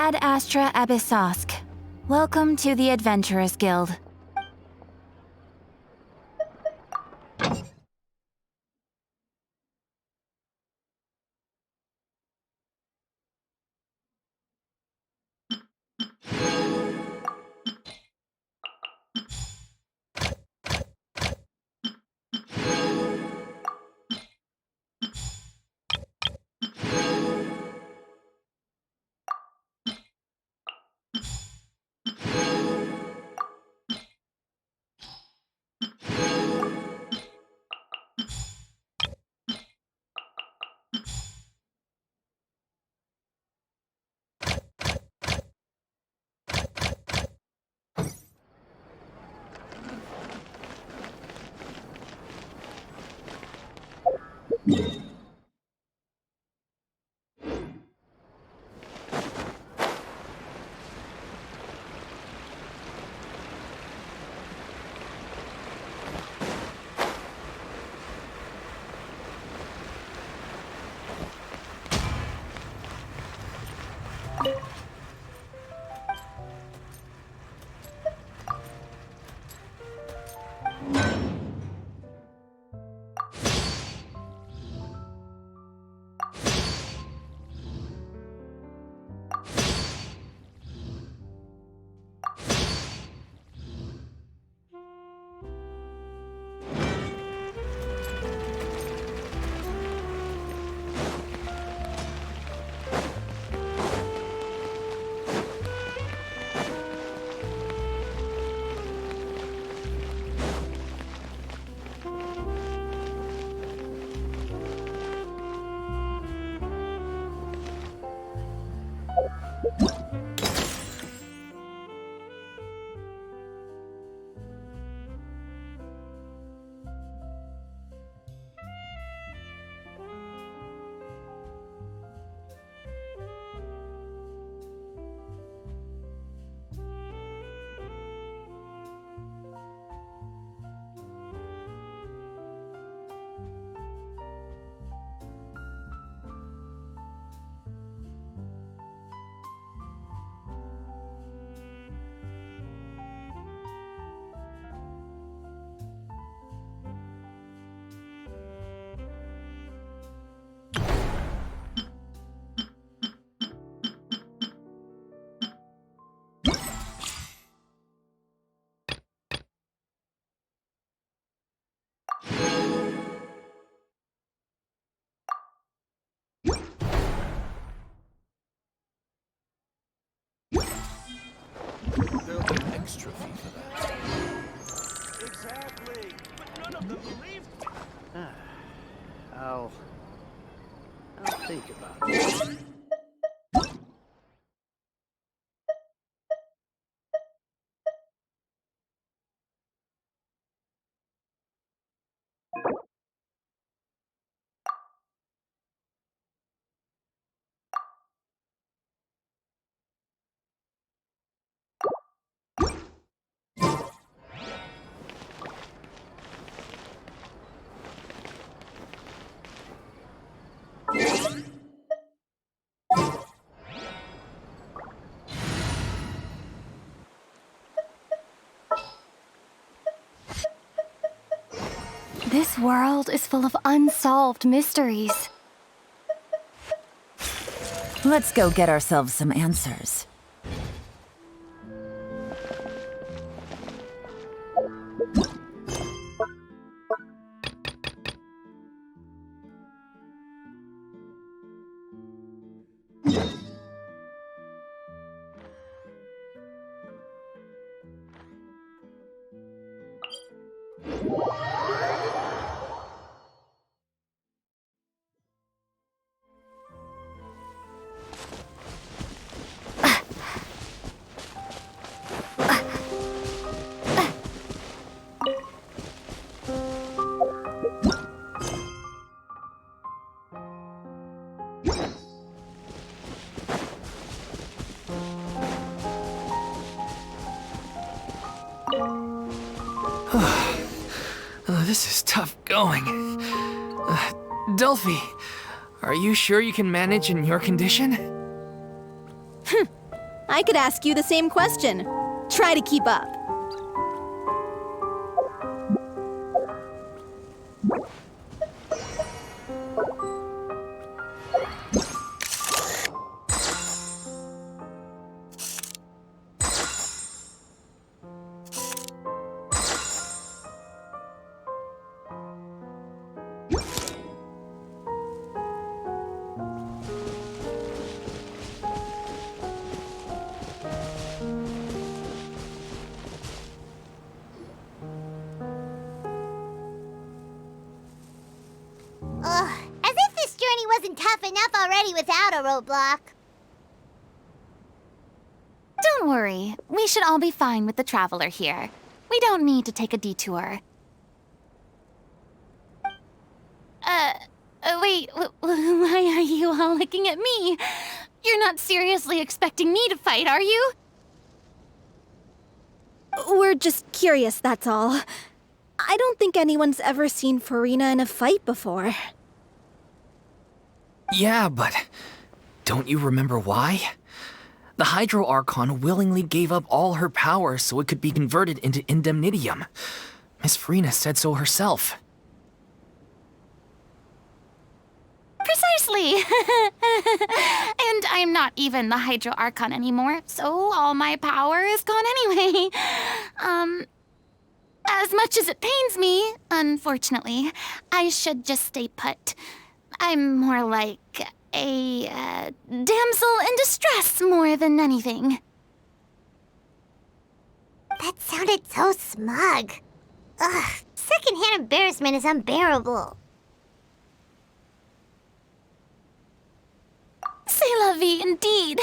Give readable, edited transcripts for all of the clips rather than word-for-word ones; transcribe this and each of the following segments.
Ad Astra Abyssosk. Welcome to the Adventurers Guild. There'll be an extra fee for that. Exactly, but none of them believed me. I'll think about it. This world is full of unsolved mysteries. Let's go get ourselves some answers. This is tough going. Delphi, are you sure you can manage in your condition? I could ask you the same question. Try to keep up. Ugh, as if this journey wasn't tough enough already without a roadblock. Don't worry. We should all be fine with the traveler here. We don't need to take a detour. Wait, why are you all looking at me? You're not seriously expecting me to fight, are you? We're just curious, that's all. I don't think anyone's ever seen Farina in a fight before. Yeah, but don't you remember why? The Hydro Archon willingly gave up all her power so it could be converted into indemnitium. Miss Farina said so herself. Precisely! And I'm not even the Hydro Archon anymore, so all my power is gone anyway. As much as it pains me, unfortunately, I should just stay put. I'm more like a damsel in distress more than anything. That sounded so smug. Ugh, secondhand embarrassment is unbearable. C'est la vie indeed.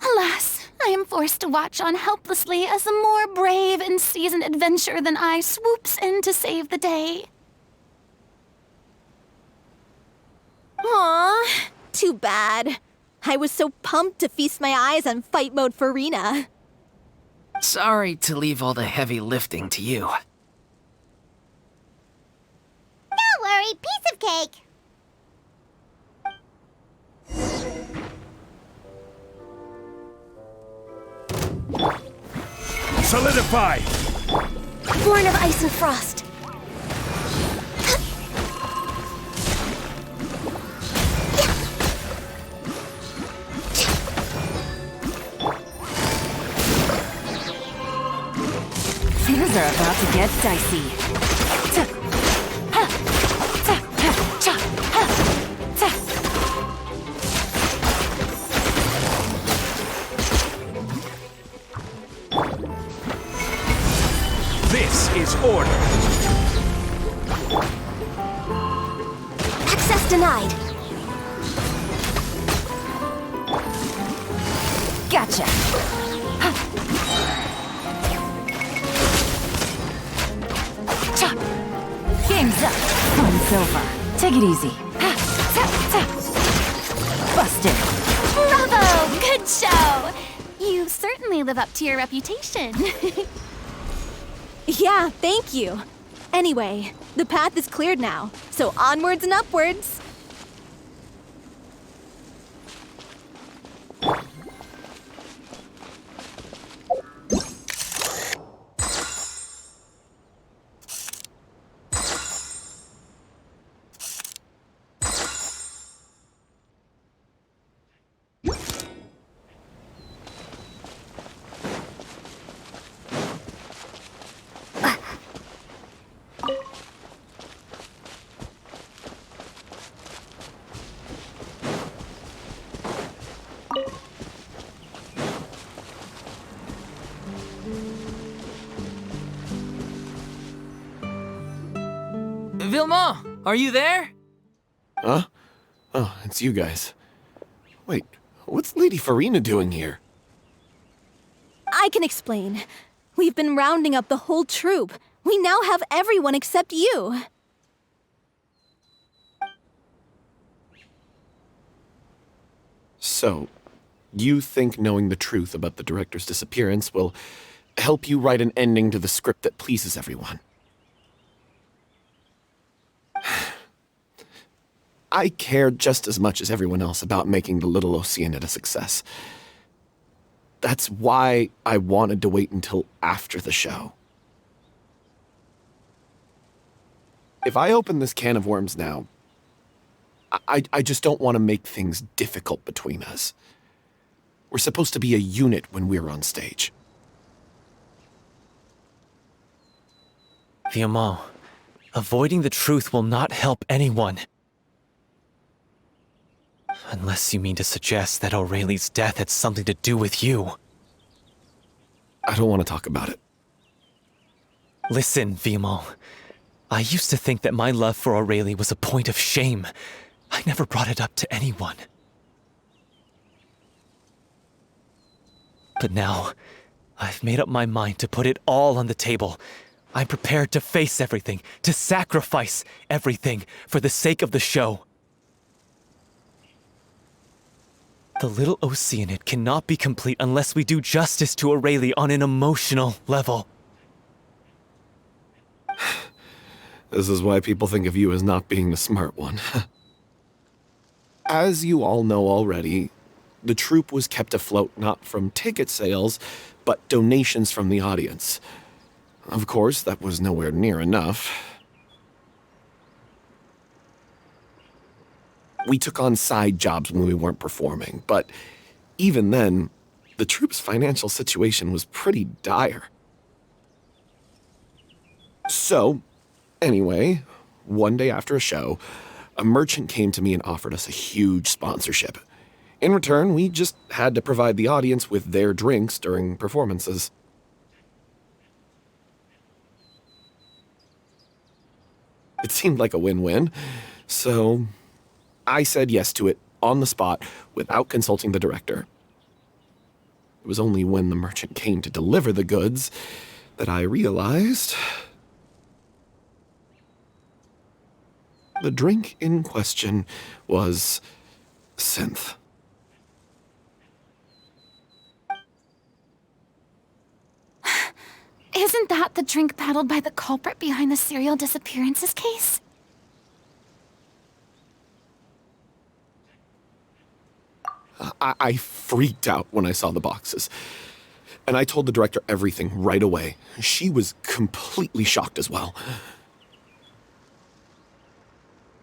Alas, I am forced to watch on helplessly as a more brave and seasoned adventurer than I swoops in to save the day. Aw, too bad. I was so pumped to feast my eyes on fight mode Farina. Sorry to leave all the heavy lifting to you. Don't worry, piece of cake. Solidify! Born of ice and frost. Things are about to get dicey. This is order. Access denied. Gotcha. Game's up. Fun's over. Take it easy. Busted. Bravo! Good show! You certainly live up to your reputation. Yeah, thank you. Anyway, the path is cleared now, so onwards and upwards. Vilma, are you there? Huh? Oh, it's you guys. Wait, what's Lady Farina doing here? I can explain. We've been rounding up the whole troop. We now have everyone except you. So, you think knowing the truth about the director's disappearance will help you write an ending to the script that pleases everyone? I care just as much as everyone else about making the Little Oceanid a success. That's why I wanted to wait until after the show. If I open this can of worms now, I just don't want to make things difficult between us. We're supposed to be a unit when we're on stage. Viamant, avoiding the truth will not help anyone. Unless you mean to suggest that Aurelie's death had something to do with you. I don't want to talk about it. Listen, Viamant. I used to think that my love for Aurelie was a point of shame. I never brought it up to anyone. But now, I've made up my mind to put it all on the table. I'm prepared to face everything, to sacrifice everything for the sake of the show. The little Oceanid cannot be complete unless we do justice to Aurelie on an emotional level. This is why people think of you as not being the smart one. As you all know already, the troupe was kept afloat not from ticket sales, but donations from the audience. Of course, that was nowhere near enough. We took on side jobs when we weren't performing, but even then, the troupe's financial situation was pretty dire. So, anyway, one day after a show, a merchant came to me and offered us a huge sponsorship. In return, we just had to provide the audience with their drinks during performances. It seemed like a win-win, so I said yes to it on the spot without consulting the director. It was only when the merchant came to deliver the goods that I realized the drink in question was synth. Isn't that the drink paddled by the culprit behind the serial disappearances case? I freaked out when I saw the boxes. And I told the director everything right away. She was completely shocked as well.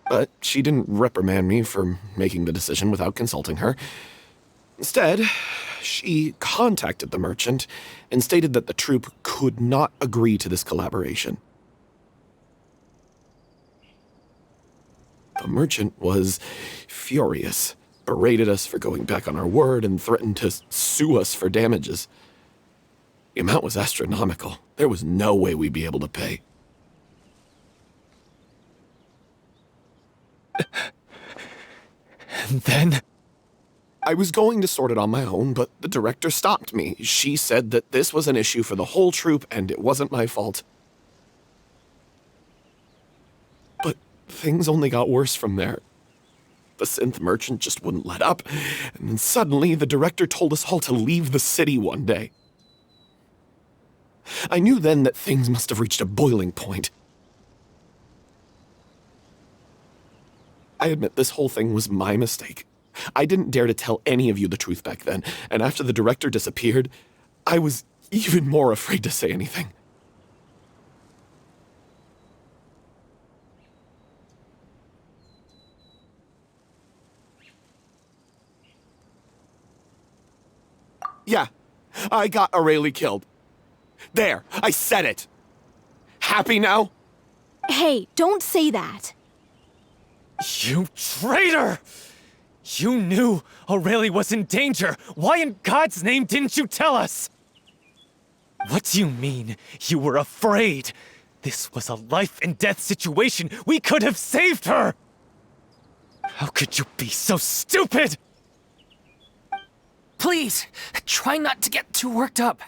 But she didn't reprimand me for making the decision without consulting her. Instead, she contacted the merchant and stated that the troupe could not agree to this collaboration. The merchant was furious, berated us for going back on our word, and threatened to sue us for damages. The amount was astronomical. There was no way we'd be able to pay. And then? I was going to sort it on my own, but the director stopped me. She said that this was an issue for the whole troupe and it wasn't my fault. But things only got worse from there. The synth merchant just wouldn't let up, and then suddenly the director told us all to leave the city one day. I knew then that things must have reached a boiling point. I admit this whole thing was my mistake. I didn't dare to tell any of you the truth back then, and after the director disappeared, I was even more afraid to say anything. Yeah, I got Aurelie killed. There, I said it. Happy now? Hey, don't say that. You traitor! You knew Aurelie was in danger. Why in God's name didn't you tell us? What do you mean, you were afraid? This was a life and death situation. We could have saved her! How could you be so stupid? Please, try not to get too worked up.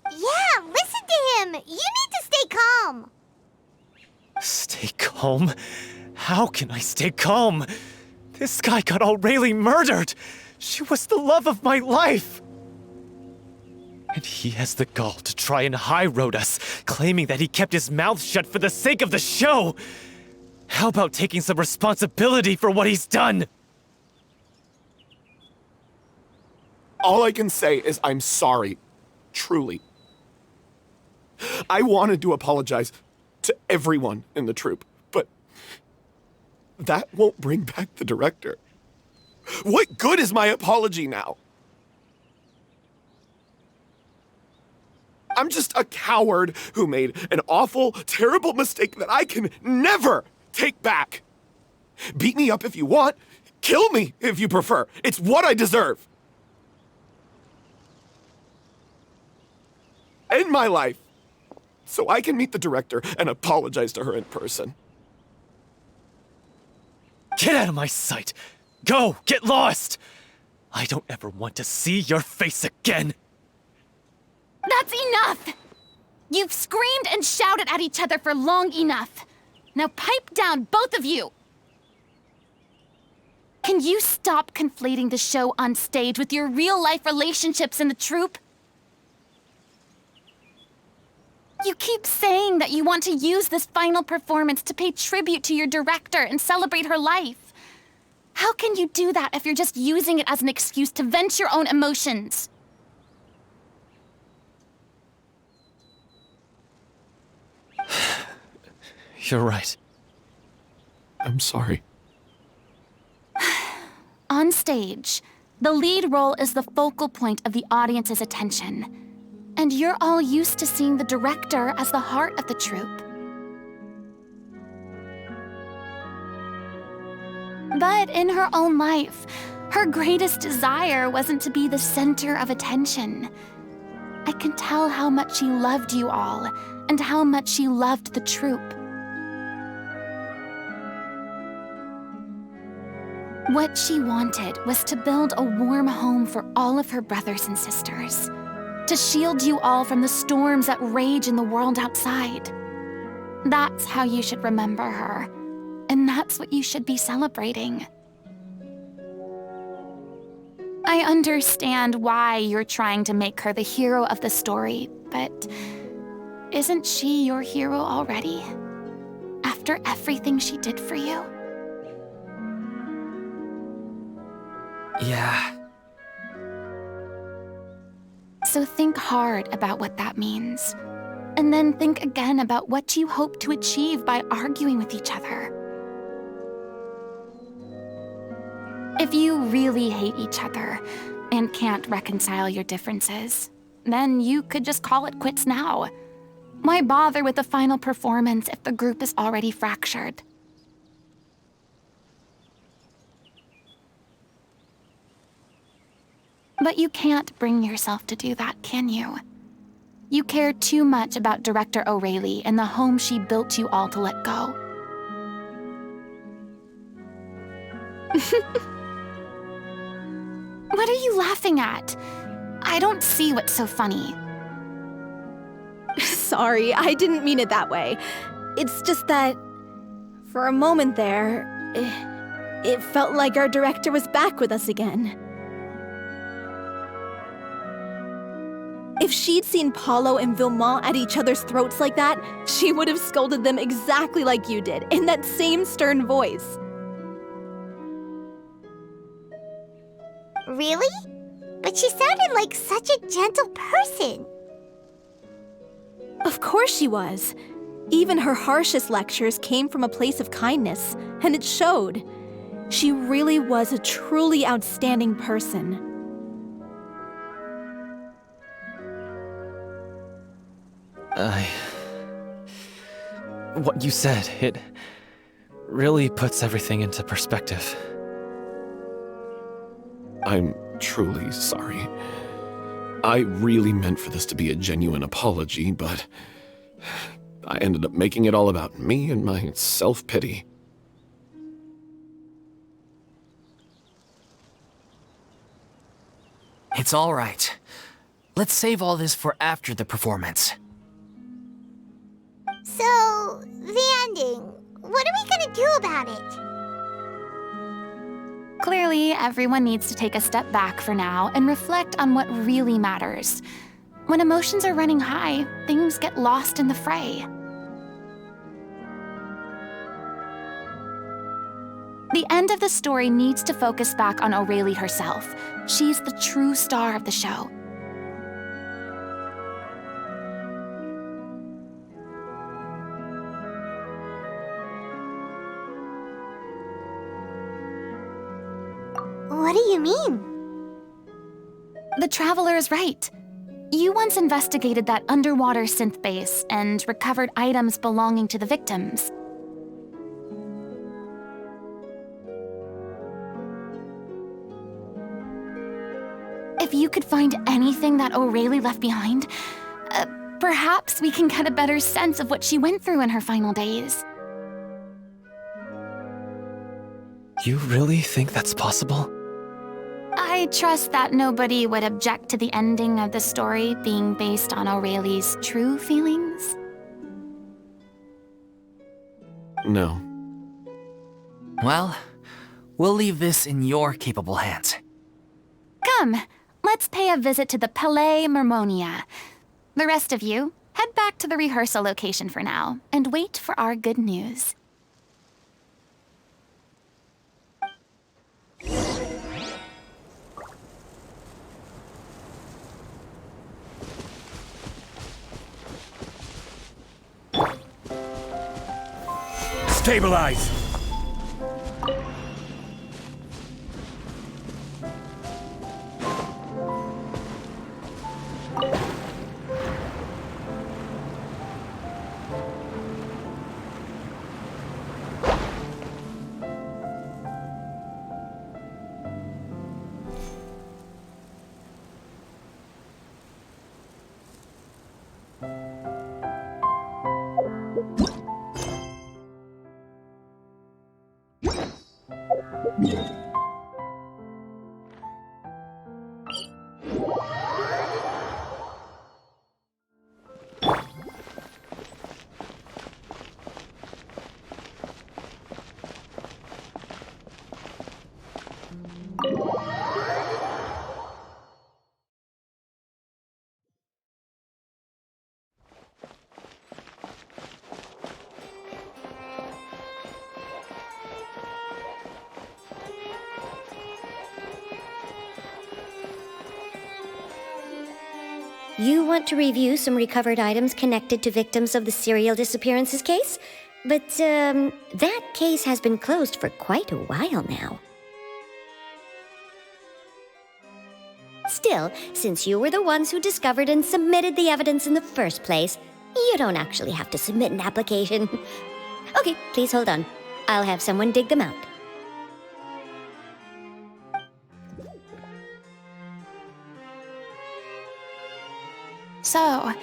Yeah, listen to him. You need to stay calm. Stay calm? How can I stay calm? This guy got Aurelie murdered! She was the love of my life! And he has the gall to try and high-road us, claiming that he kept his mouth shut for the sake of the show! How about taking some responsibility for what he's done? All I can say is I'm sorry. Truly. I wanted to apologize to everyone in the troupe, but that won't bring back the director. What good is my apology now? I'm just a coward who made an awful, terrible mistake that I can never take back. Beat me up if you want. Kill me if you prefer. It's what I deserve. End my life so I can meet the director and apologize to her in person. Get out of my sight! Go! Get lost! I don't ever want to see your face again! That's enough! You've screamed and shouted at each other for long enough. Now pipe down, both of you! Can you stop conflating the show on stage with your real-life relationships in the troupe? You keep saying that you want to use this final performance to pay tribute to your director and celebrate her life. How can you do that if you're just using it as an excuse to vent your own emotions? You're right. I'm sorry. On stage, the lead role is the focal point of the audience's attention. And you're all used to seeing the director as the heart of the troupe. But in her own life, her greatest desire wasn't to be the center of attention. I can tell how much she loved you all, and how much she loved the troupe. What she wanted was to build a warm home for all of her brothers and sisters. To shield you all from the storms that rage in the world outside. That's how you should remember her. And that's what you should be celebrating. I understand why you're trying to make her the hero of the story, but isn't she your hero already? After everything she did for you? Yeah. So think hard about what that means. And then think again about what you hope to achieve by arguing with each other. If you really hate each other and can't reconcile your differences, then you could just call it quits now. Why bother with the final performance if the group is already fractured? But you can't bring yourself to do that, can you? You care too much about Director O'Reilly and the home she built you all to let go. What are you laughing at? I don't see what's so funny. Sorry, I didn't mean it that way. It's just that, for a moment there, it felt like our director was back with us again. If she'd seen Paulo and Villemont at each other's throats like that, she would have scolded them exactly like you did, in that same stern voice. Really? But she sounded like such a gentle person. Of course she was. Even her harshest lectures came from a place of kindness, and it showed. She really was a truly outstanding person. What you said, it really puts everything into perspective. I'm truly sorry. I really meant for this to be a genuine apology, but I ended up making it all about me and my self-pity. It's all right. Let's save all this for after the performance. So, the ending. What are we gonna do about it? Clearly, everyone needs to take a step back for now and reflect on what really matters. When emotions are running high, things get lost in the fray. The end of the story needs to focus back on O'Reilly herself. She's the true star of the show. What do you mean? The Traveler is right. You once investigated that underwater synth base and recovered items belonging to the victims. If you could find anything that O'Reilly left behind, perhaps we can get a better sense of what she went through in her final days. You really think that's possible? I trust that nobody would object to the ending of the story being based on O'Reilly's true feelings. No. Well, we'll leave this in your capable hands. Come, let's pay a visit to the Palais Mermonia. The rest of you, head back to the rehearsal location for now, and wait for our good news. Stabilize! You want to review some recovered items connected to victims of the serial disappearances case? But, that case has been closed for quite a while now. Still, since you were the ones who discovered and submitted the evidence in the first place, you don't actually have to submit an application. Okay, please hold on. I'll have someone dig them out. So,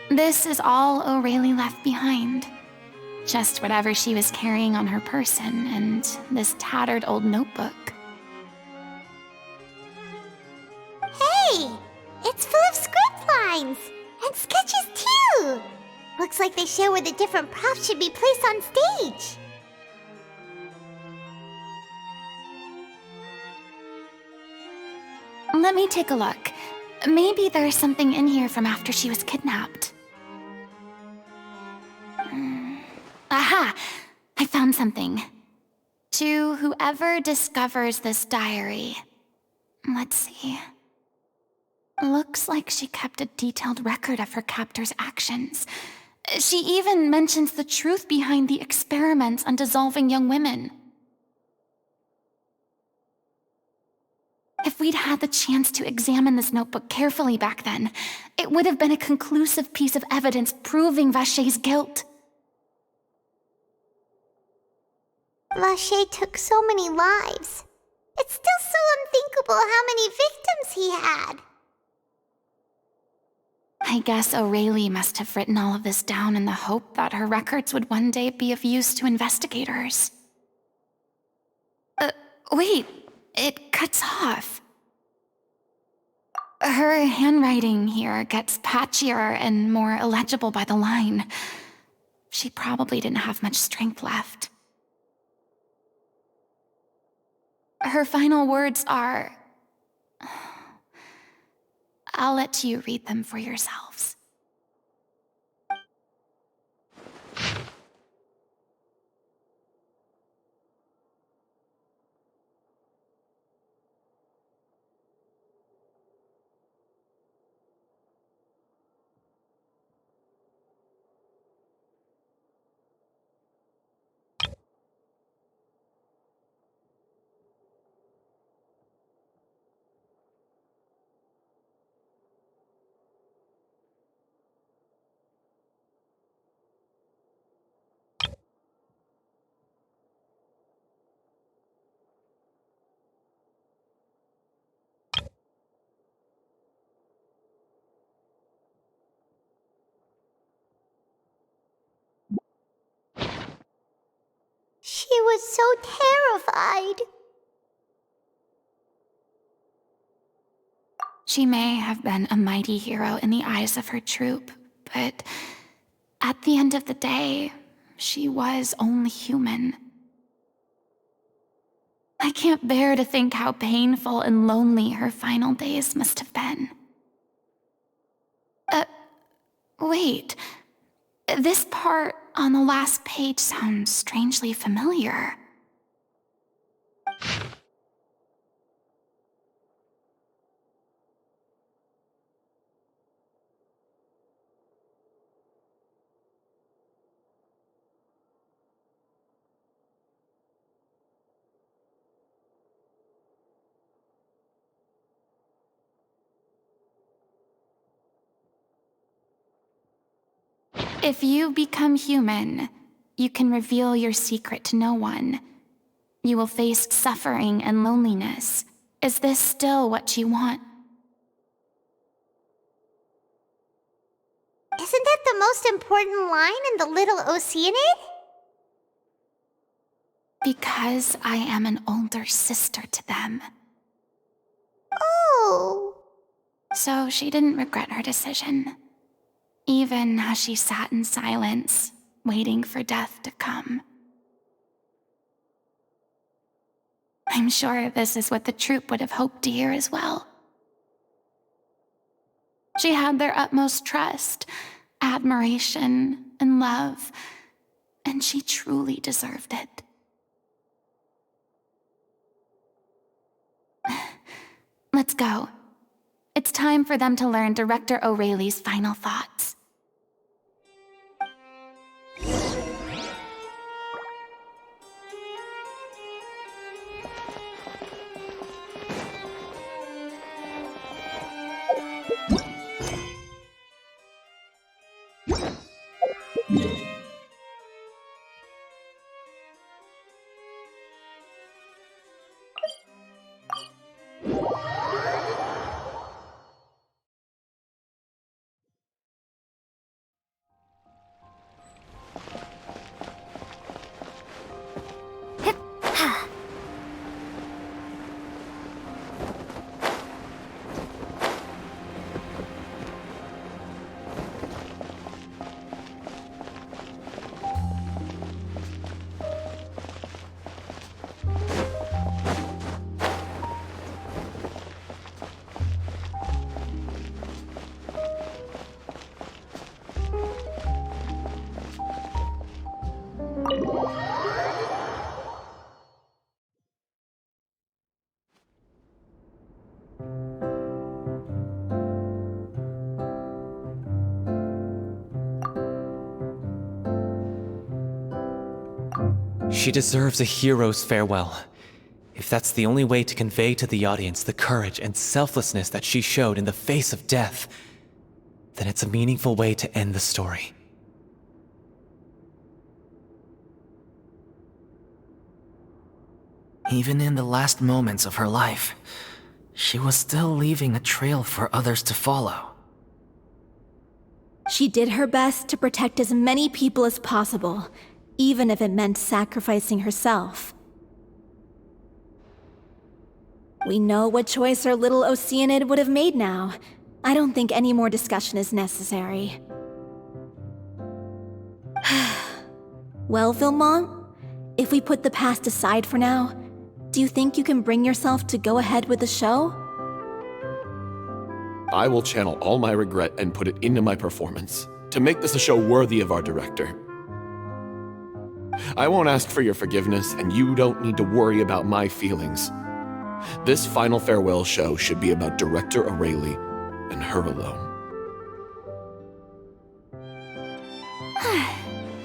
this is all O'Reilly left behind. Just whatever she was carrying on her person and this tattered old notebook. Hey! It's full of script lines! And sketches too! Looks like they show where the different props should be placed on stage. Let me take a look. Maybe there's something in here from after she was kidnapped. Aha! I found something. To whoever discovers this diary. Let's see. Looks like she kept a detailed record of her captor's actions. She even mentions the truth behind the experiments on dissolving young women. If we'd had the chance to examine this notebook carefully back then, it would have been a conclusive piece of evidence proving Vachey's guilt. Vachey took so many lives. It's still so unthinkable how many victims he had. I guess O'Reilly must have written all of this down in the hope that her records would one day be of use to investigators. Wait, it cuts off. Her handwriting here gets patchier and more illegible by the line. She probably didn't have much strength left. Her final words are... I'll let you read them for yourselves. was so terrified. She may have been a mighty hero in the eyes of her troop, but at the end of the day, she was only human. I can't bear to think how painful and lonely her final days must have been. Wait. This part on the last page sounds strangely familiar. If you become human, you can reveal your secret to no one. You will face suffering and loneliness. Is this still what you want? Isn't that the most important line in the Little Oceanid? Because I am an older sister to them. Oh. So she didn't regret her decision, even as she sat in silence, waiting for death to come. I'm sure this is what the troupe would have hoped to hear as well. She had their utmost trust, admiration, and love, and she truly deserved it. Let's go. It's time for them to learn Director O'Reilly's final thoughts. She deserves a hero's farewell. If that's the only way to convey to the audience the courage and selflessness that she showed in the face of death, then it's a meaningful way to end the story. Even in the last moments of her life, she was still leaving a trail for others to follow. She did her best to protect as many people as possible, even if it meant sacrificing herself. We know what choice our little Oceanid would have made now. I don't think any more discussion is necessary. Well, Vilmont, if we put the past aside for now, do you think you can bring yourself to go ahead with the show? I will channel all my regret and put it into my performance, to make this a show worthy of our director. I won't ask for your forgiveness, and you don't need to worry about my feelings. This final farewell show should be about Director O'Reilly and her alone.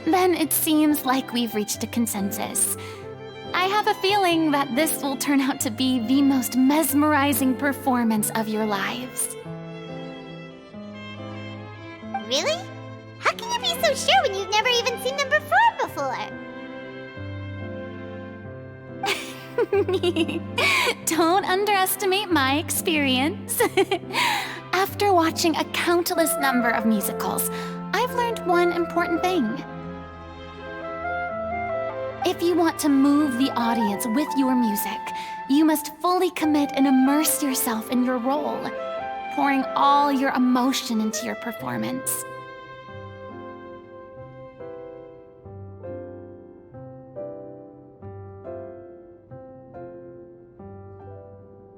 Then it seems like we've reached a consensus. I have a feeling that this will turn out to be the most mesmerizing performance of your lives. Really? How can you be so sure when you've never even seen them perform before? Don't underestimate my experience. After watching a countless number of musicals, I've learned one important thing. If you want to move the audience with your music, you must fully commit and immerse yourself in your role, pouring all your emotion into your performance.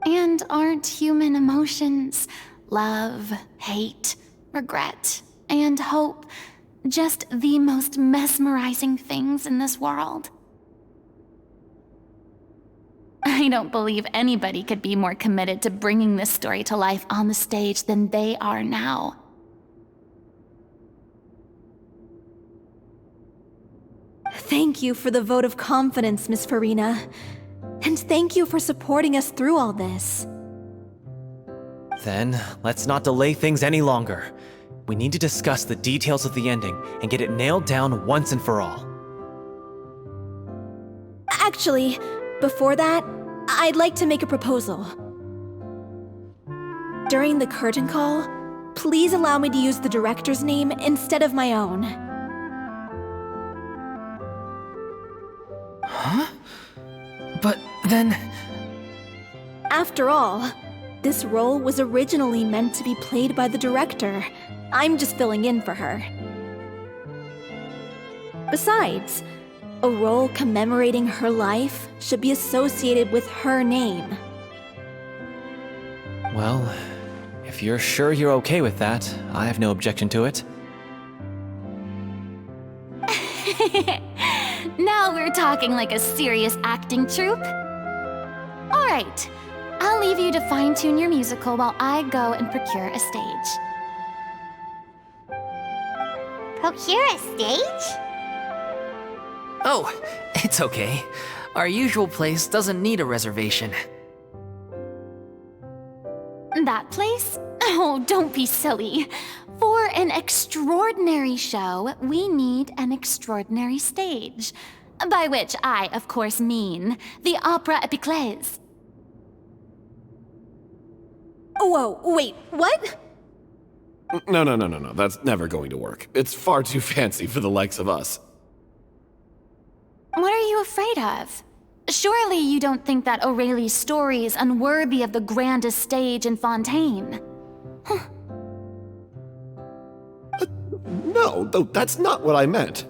And aren't human emotions, love, hate, regret, and hope, just the most mesmerizing things in this world? I don't believe anybody could be more committed to bringing this story to life on the stage than they are now. Thank you for the vote of confidence, Miss Farina. And thank you for supporting us through all this. Then, let's not delay things any longer. We need to discuss the details of the ending and get it nailed down once and for all. Actually, before that, I'd like to make a proposal. During the curtain call, please allow me to use the director's name instead of my own. Huh? But then... After all, this role was originally meant to be played by the director. I'm just filling in for her. Besides, a role commemorating her life should be associated with her name. Well, if you're sure you're okay with that, I have no objection to it. Now we're talking like a serious acting troupe. All right, I'll leave you to fine-tune your musical while I go and procure a stage. Procure a stage? Oh, it's okay. Our usual place doesn't need a reservation. That place? Oh, don't be silly. For an extraordinary show, we need an extraordinary stage. By which I, of course, mean the Opera Epiclese. Whoa, wait, what? No. That's never going to work. It's far too fancy for the likes of us. What are you afraid of? Surely you don't think that Aurelie's story is unworthy of the grandest stage in Fontaine. No, though that's not what I meant.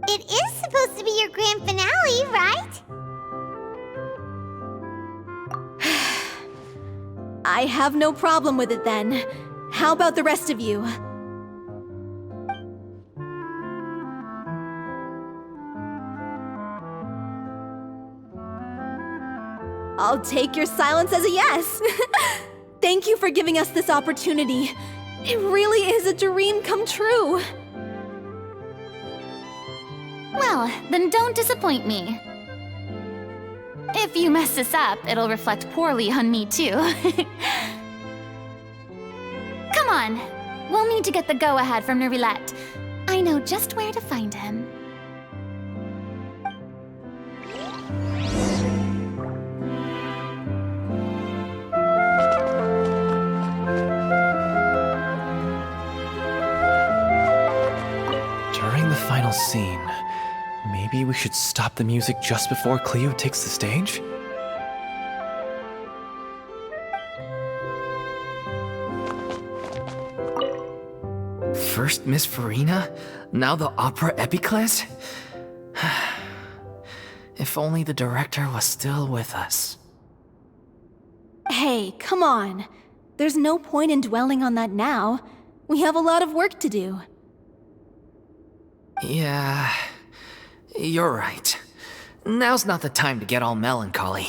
It is supposed to be your grand finale, right? I have no problem with it then. How about the rest of you? I'll take your silence as a yes. Thank you for giving us this opportunity. It really is a dream come true. Well, then don't disappoint me. If you mess this up, it'll reflect poorly on me too. Come on, we'll need to get the go-ahead from Nervilette. I know just where to find him. During the final scene, maybe we should stop the music just before Cleo takes the stage? First Miss Farina, now the Opera Epiclese? If only the director was still with us. Hey, come on. There's no point in dwelling on that now. We have a lot of work to do. Yeah, you're right. Now's not the time to get all melancholy.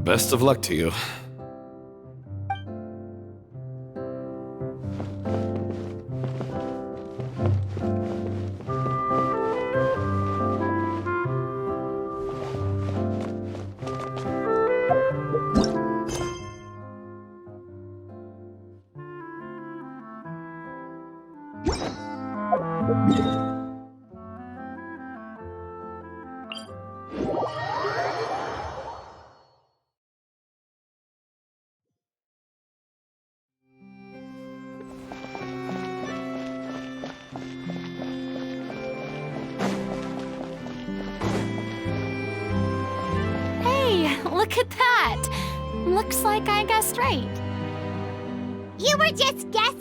Best of luck to you. Look at that! Looks like I guessed right. You were just guessing?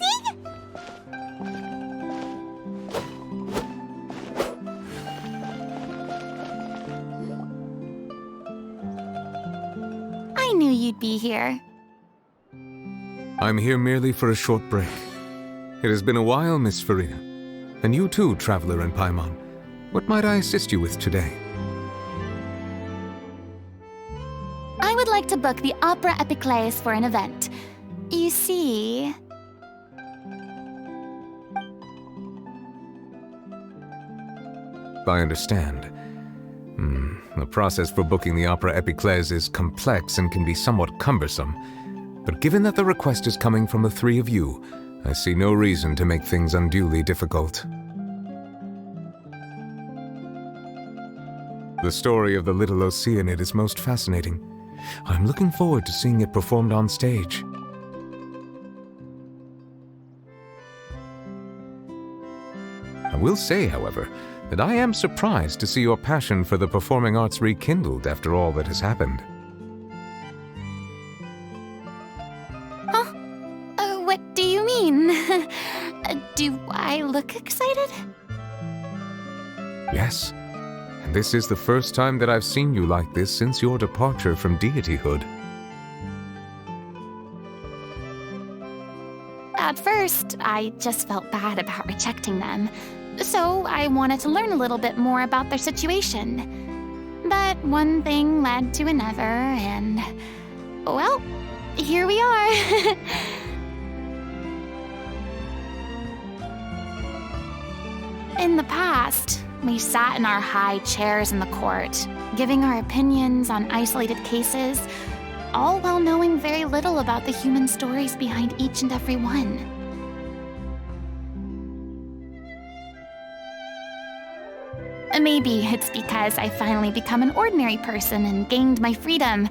I knew you'd be here. I'm here merely for a short break. It has been a while, Miss Farina. And you too, Traveler in Paimon. What might I assist you with today? I would like to book the Opera Epiclese for an event. You see... I understand. The process for booking the Opera Epiclese is complex and can be somewhat cumbersome. But given that the request is coming from the three of you, I see no reason to make things unduly difficult. The story of the Little Oceanid is most fascinating. I'm looking forward to seeing it performed on stage. I will say, however, that I am surprised to see your passion for the performing arts rekindled after all that has happened. Huh? What do you mean? Do I look excited? Yes, and this is the first time that I've seen you like this since your departure from deityhood. At first, I just felt bad about rejecting them. So I wanted to learn a little bit more about their situation. But one thing led to another, and... well, here we are. In the past, we sat in our high chairs in the court, giving our opinions on isolated cases, all while knowing very little about the human stories behind each and every one. Maybe it's because I finally become an ordinary person and gained my freedom,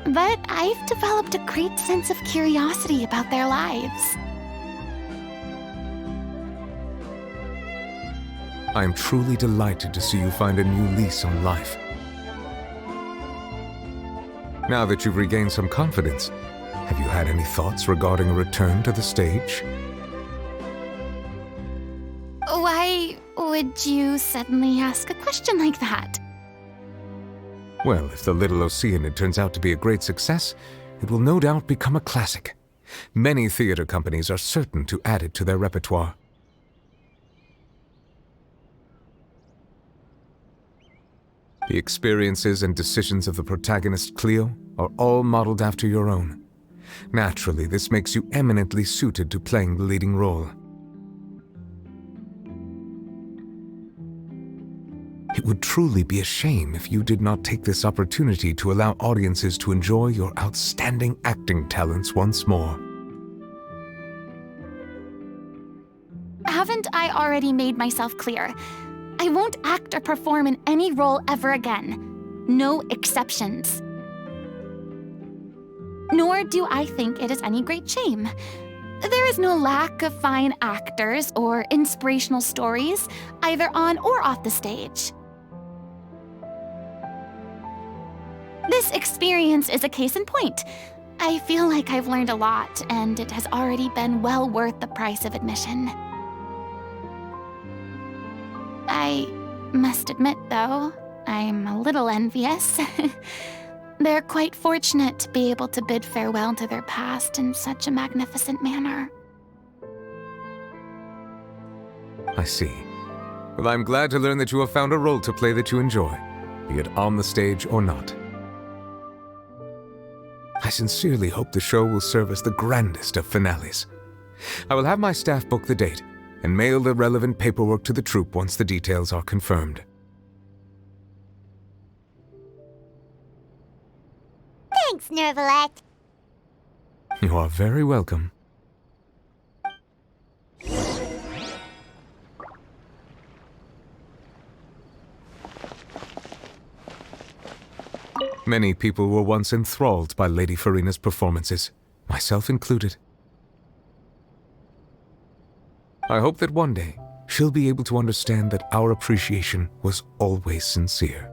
but I've developed a great sense of curiosity about their lives. I am truly delighted to see you find a new lease on life. Now that you've regained some confidence, have you had any thoughts regarding a return to the stage? Why would you suddenly ask a question like that? Well, if the Little Oceanid turns out to be a great success, it will no doubt become a classic. Many theater companies are certain to add it to their repertoire. The experiences and decisions of the protagonist Cleo are all modeled after your own. Naturally, this makes you eminently suited to playing the leading role. It would truly be a shame if you did not take this opportunity to allow audiences to enjoy your outstanding acting talents once more. Haven't I already made myself clear? I won't act or perform in any role ever again. No exceptions. Nor do I think it is any great shame. There is no lack of fine actors or inspirational stories, either on or off the stage. This experience is a case in point. I feel like I've learned a lot, and it has already been well worth the price of admission. I must admit, though, I'm a little envious. They're quite fortunate to be able to bid farewell to their past in such a magnificent manner. I see. Well, I'm glad to learn that you have found a role to play that you enjoy, be it on the stage or not. I sincerely hope the show will serve as the grandest of finales. I will have my staff book the date and mail the relevant paperwork to the troupe once the details are confirmed. Thanks, Nervalet. You are very welcome. Many people were once enthralled by Lady Farina's performances, myself included. I hope that one day she'll be able to understand that our appreciation was always sincere.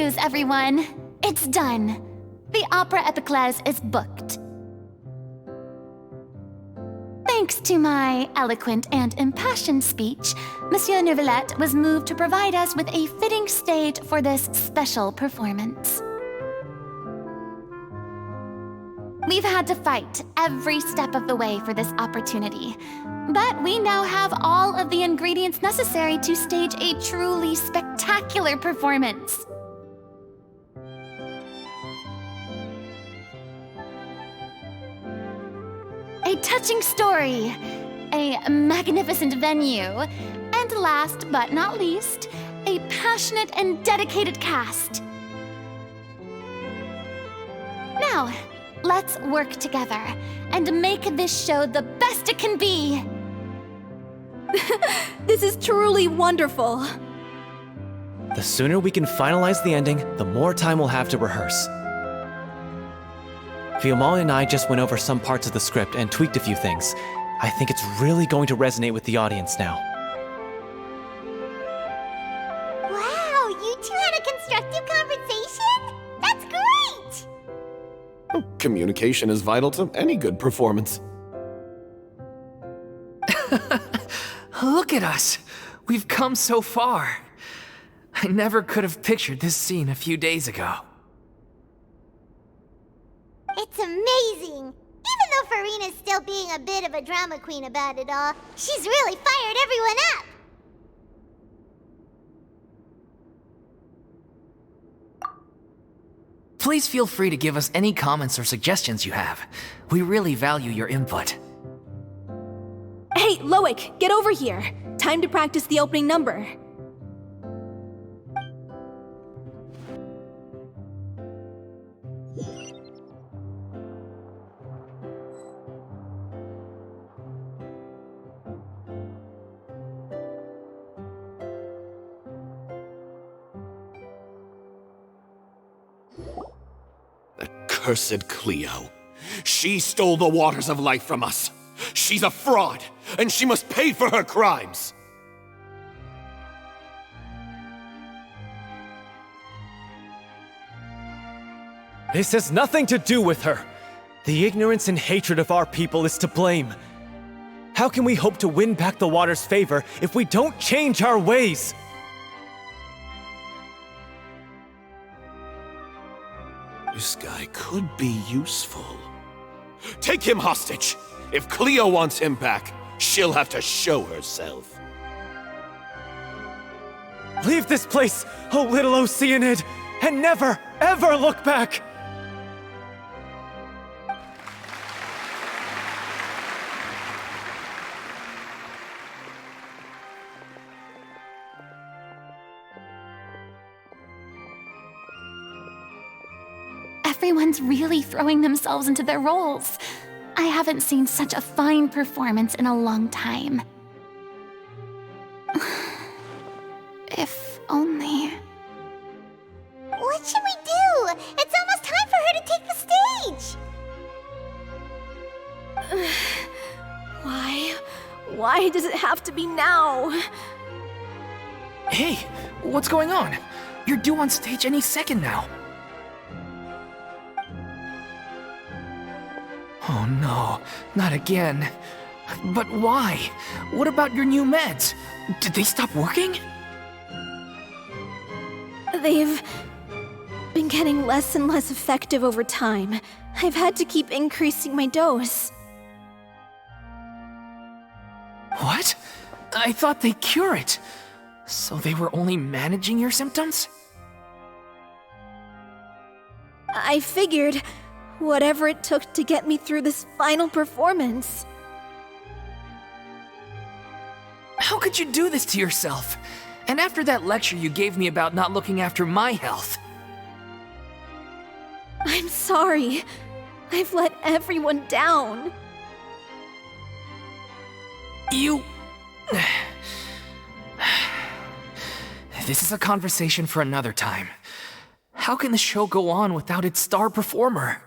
news, everyone. It's done. The Opera Epiclese is booked. Thanks to my eloquent and impassioned speech, Monsieur Neuvillette was moved to provide us with a fitting stage for this special performance. We've had to fight every step of the way for this opportunity, but we now have all of the ingredients necessary to stage a truly spectacular performance. A touching story, a magnificent venue, and last but not least, a passionate and dedicated cast. Now, let's work together and make this show the best it can be. This is truly wonderful. The sooner we can finalize the ending, the more time we'll have to rehearse. Fiamma and I just went over some parts of the script and tweaked a few things. I think it's really going to resonate with the audience now. Wow, you two had a constructive conversation? That's great! Communication is vital to any good performance. Look at us! We've come so far. I never could have pictured this scene a few days ago. It's amazing! Even though Farina's still being a bit of a drama queen about it all, she's really fired everyone up! Please feel free to give us any comments or suggestions you have. We really value your input. Hey, Loic, get over here. Time to practice the opening number. Cursed Cleo. She stole the waters of life from us. She's a fraud, and she must pay for her crimes. This has nothing to do with her. The ignorance and hatred of our people is to blame. How can we hope to win back the water's favor if we don't change our ways? This guy could be useful. Take him hostage! If Cleo wants him back, she'll have to show herself. Leave this place, O little Oceanid, and never, ever look back! Everyone's really throwing themselves into their roles. I haven't seen such a fine performance in a long time. If only... What should we do? It's almost time for her to take the stage! Why does it have to be now? Hey, what's going on? You're due on stage any second now. Oh no, not again. But why? What about your new meds? Did they stop working? They've been getting less and less effective over time. I've had to keep increasing my dose. What? I thought they cure it. So they were only managing your symptoms? I figured whatever it took to get me through this final performance. How could you do this to yourself? And after that lecture you gave me about not looking after my health. I'm sorry. I've let everyone down. You... This is a conversation for another time. How can the show go on without its star performer?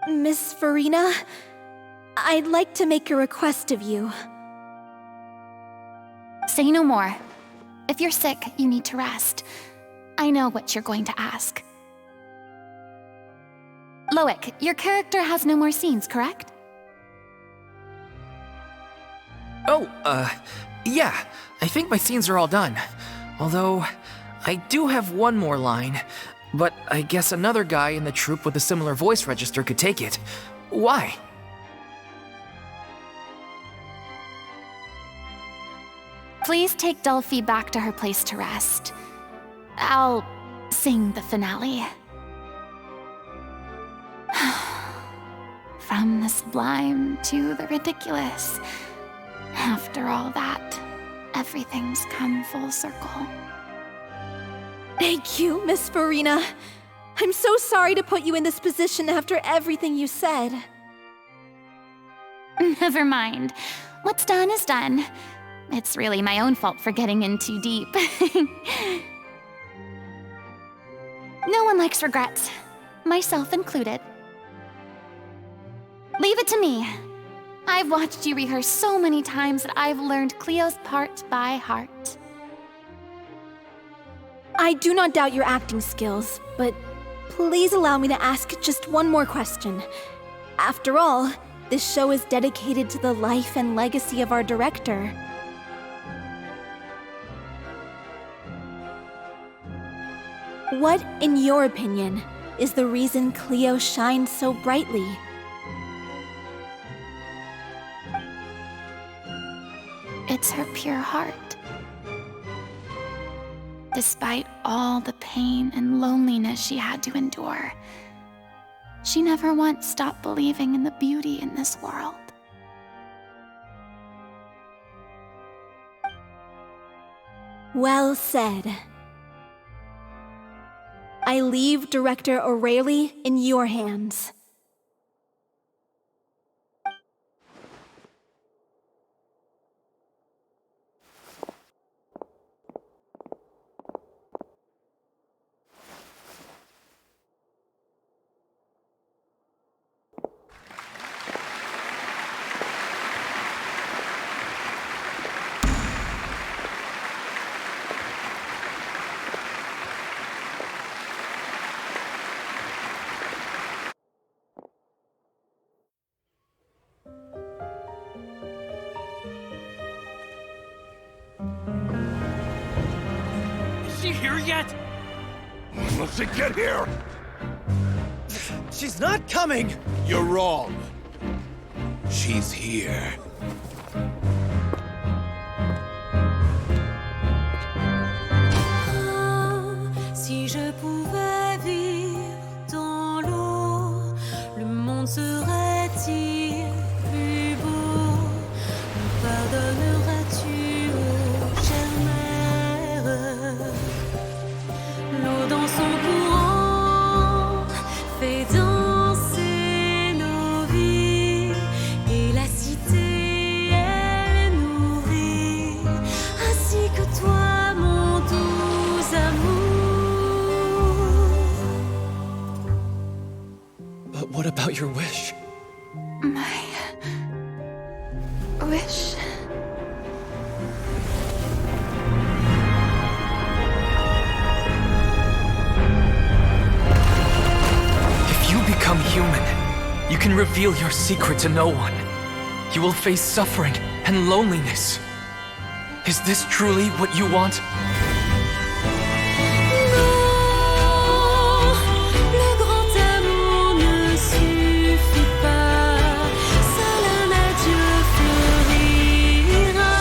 Miss Farina, I'd like to make a request of you. say no more. If you're sick, you need to rest. I know what you're going to ask. Loic, your character has no more scenes, correct? Oh, yeah. I think my scenes are all done. Although, I do have one more line. But I guess another guy in the troupe with a similar voice register could take it. Why? Please take Delphi back to her place to rest. I'll sing the finale. From the sublime to the ridiculous. After all that, everything's come full circle. Thank you, Miss Farina. I'm so sorry to put you in this position after everything you said. Never mind. What's done is done. It's really my own fault for getting in too deep. No one likes regrets, myself included. Leave it to me. I've watched you rehearse so many times that I've learned Cleo's part by heart. I do not doubt your acting skills, but please allow me to ask just one more question. After all, this show is dedicated to the life and legacy of our director. What, in your opinion, is the reason Cleo shines so brightly? It's her pure heart. Despite all the pain and loneliness she had to endure, she never once stopped believing in the beauty in this world. Well said. I leave Director O'Reilly in your hands. Is she here yet? When will she get here? She's not coming! You're wrong. She's here. Si je pouvais vivre dans l'eau, le monde serait-il plus beau? Me pardonneras-tu, ô chère mère? L'eau dans son courant fait danser nos vies, et la cité elle nourrit, ainsi que toi, mon doux amour. But what about your wish? My wish. If you become human, you can reveal your secret to no one. You will face suffering and loneliness. Is this truly what you want? Le grand amour ne suffit pas, seul un adieu fleurira.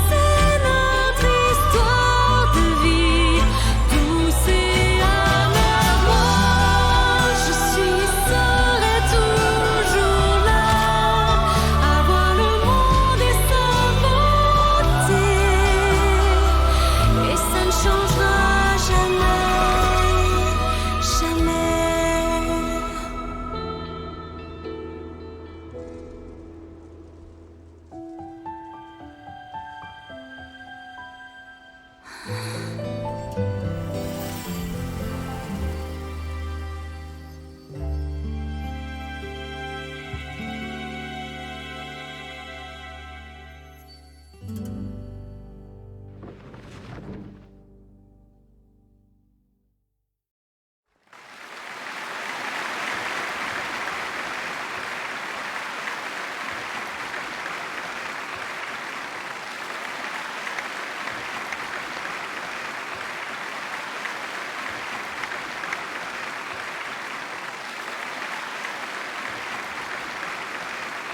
C'est notre histoire de vie, douce et amère. Moi, je serai toujours là, à voir le monde et sa beauté.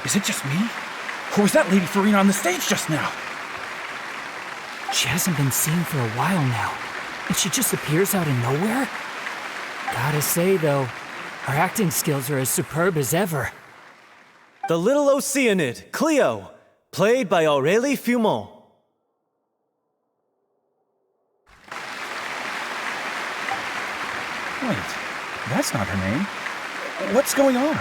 Is it just me? Or was that Lady Farina on the stage just now? She hasn't been seen for a while now, and she just appears out of nowhere? Gotta say, though, her acting skills are as superb as ever. The little Oceanid, Cleo, played by Aurélie Fumont. Wait, that's not her name. What's going on?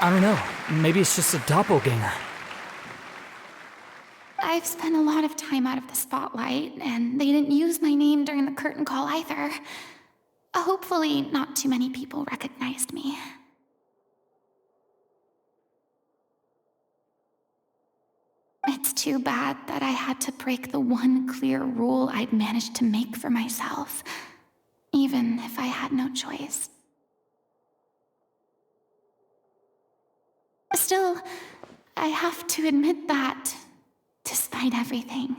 I don't know. Maybe it's just a doppelganger. I've spent a lot of time out of the spotlight, and they didn't use my name during the curtain call either. Hopefully, not too many people recognized me. It's too bad that I had to break the one clear rule I'd managed to make for myself, even if I had no choice. Still, I have to admit that, despite everything,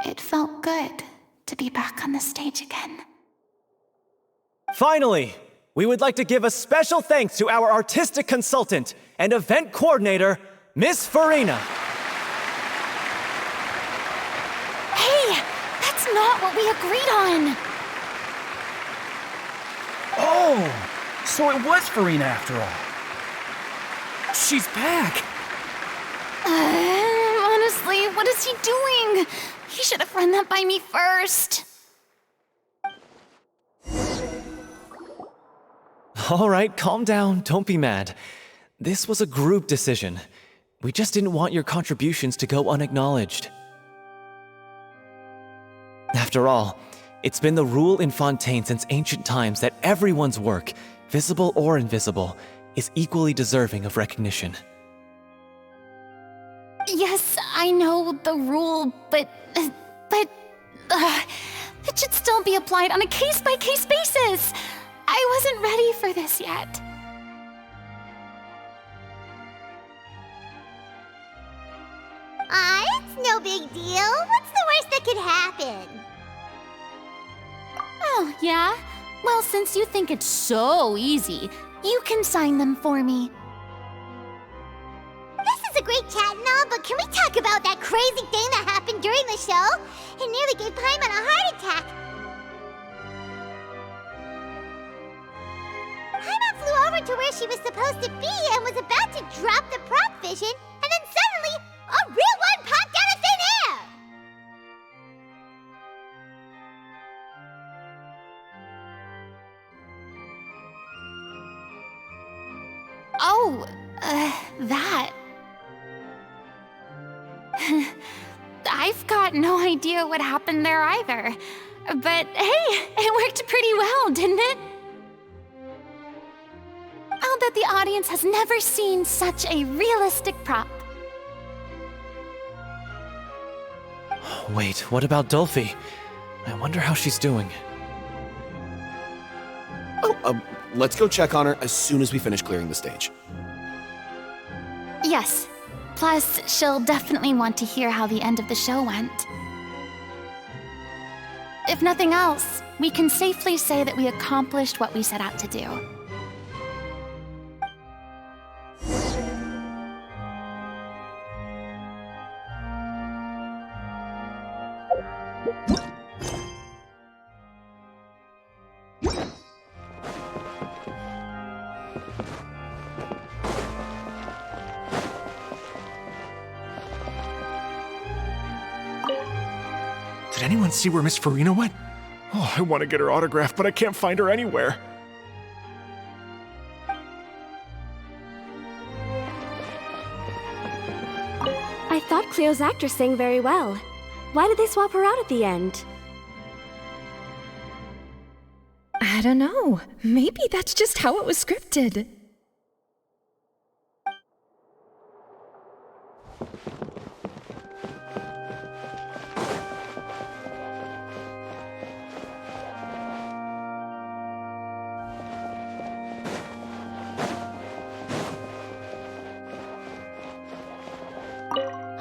it felt good to be back on the stage again. Finally, we would like to give a special thanks to our artistic consultant and event coordinator, Miss Farina. Hey, that's not what we agreed on! Oh, so it was Farina after all. She's back! Honestly, what is he doing? He should have run that by me first. All right, calm down, don't be mad. This was a group decision. We just didn't want your contributions to go unacknowledged. After all, it's been the rule in Fontaine since ancient times that everyone's work, visible or invisible, is equally deserving of recognition. Yes, I know the rule, but it should still be applied on a case-by-case basis. I wasn't ready for this yet. It's no big deal. What's the worst that could happen? Oh, yeah? Well, since you think it's so easy, you can sign them for me. This is a great chat and all, but can we talk about that crazy thing that happened during the show? It nearly gave Paimon a heart attack. Paimon flew over to where she was supposed to be and was about to drop the prop vision, and then suddenly, a real one popped out of thin air! Oh, that. I've got no idea what happened there either. But hey, it worked pretty well, didn't it? I'll bet the audience has never seen such a realistic prop. Wait, what about Dolphy? I wonder how she's doing. Oh, let's go check on her as soon as we finish clearing the stage. Yes. Plus, she'll definitely want to hear how the end of the show went. If nothing else, we can safely say that we accomplished what we set out to do. Did anyone see where Miss Farina went? Oh, I want to get her autograph, but I can't find her anywhere. I thought Cleo's actress sang very well. Why did they swap her out at the end? I don't know. Maybe that's just how it was scripted.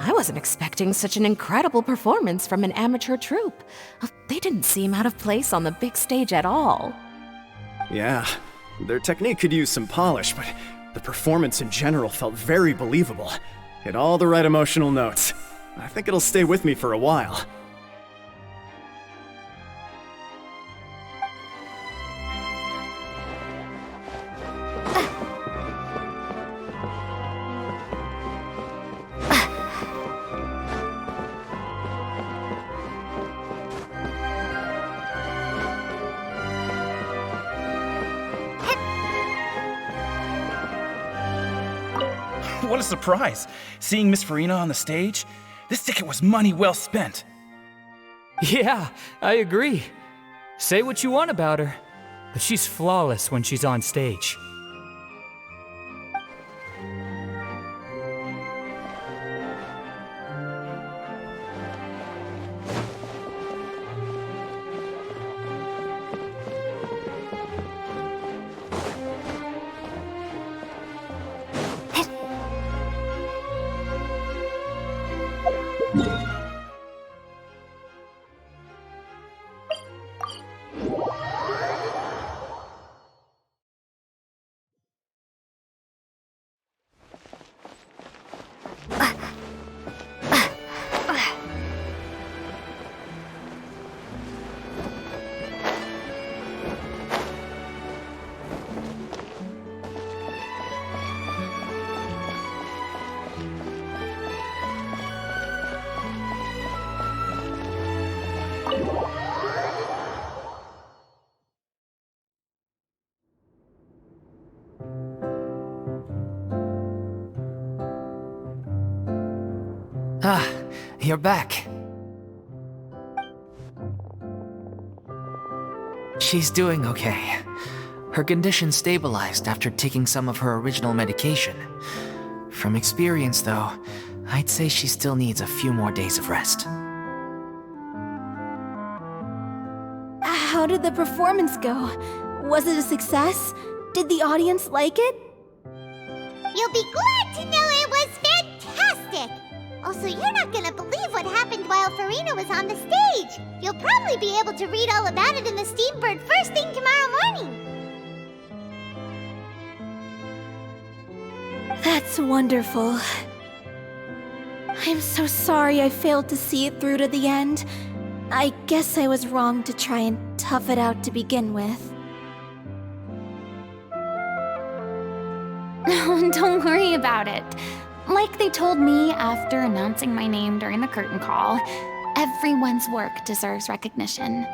I wasn't expecting such an incredible performance from an amateur troupe. They didn't seem out of place on the big stage at all. Yeah, Their technique could use some polish, but the performance in general felt very believable. Hit all the right emotional notes. I think it'll stay with me for a while. What a surprise! Seeing Miss Farina on the stage? This ticket was money well spent. Yeah, I agree. Say what you want about her, but she's flawless when she's on stage. Ah, you're back. She's doing okay. Her condition stabilized after taking some of her original medication. From experience, though, I'd say she still needs a few more days of rest. How did the performance go? Was it a success? Did the audience like it? You'll be glad to know it was fantastic! Also, you're not gonna believe what happened while Farina was on the stage! You'll probably be able to read all about it in the Steambird first thing tomorrow morning! That's wonderful. I'm so sorry I failed to see it through to the end. I guess I was wrong to try and tough it out to begin with. Don't worry about it. Like they told me after announcing my name during the curtain call, everyone's work deserves recognition.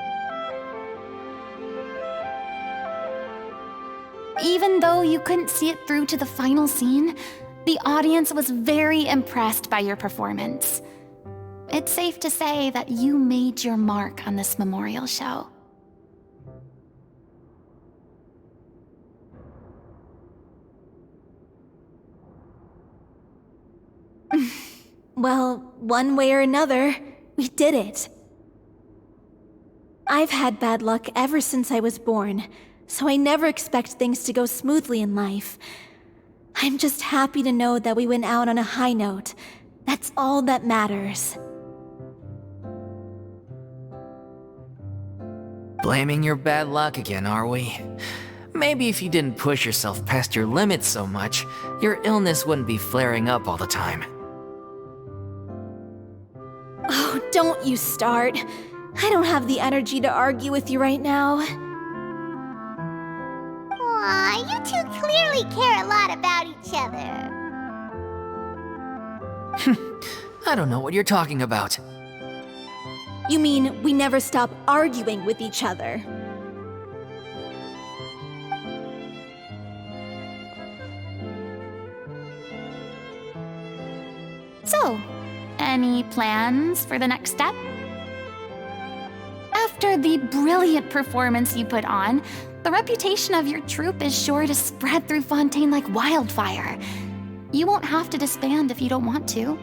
Even though you couldn't see it through to the final scene, the audience was very impressed by your performance. It's safe to say that you made your mark on this memorial show. Well, one way or another, we did it. I've had bad luck ever since I was born, so I never expect things to go smoothly in life. I'm just happy to know that we went out on a high note. That's all that matters. Blaming your bad luck again, are we? Maybe if you didn't push yourself past your limits so much, your illness wouldn't be flaring up all the time. Oh, don't you start. I don't have the energy to argue with you right now. Aw, you two clearly care a lot about each other. I don't know what you're talking about. You mean we never stop arguing with each other? So, any plans for the next step? After the brilliant performance you put on, the reputation of your troupe is sure to spread through Fontaine like wildfire. You won't have to disband if you don't want to.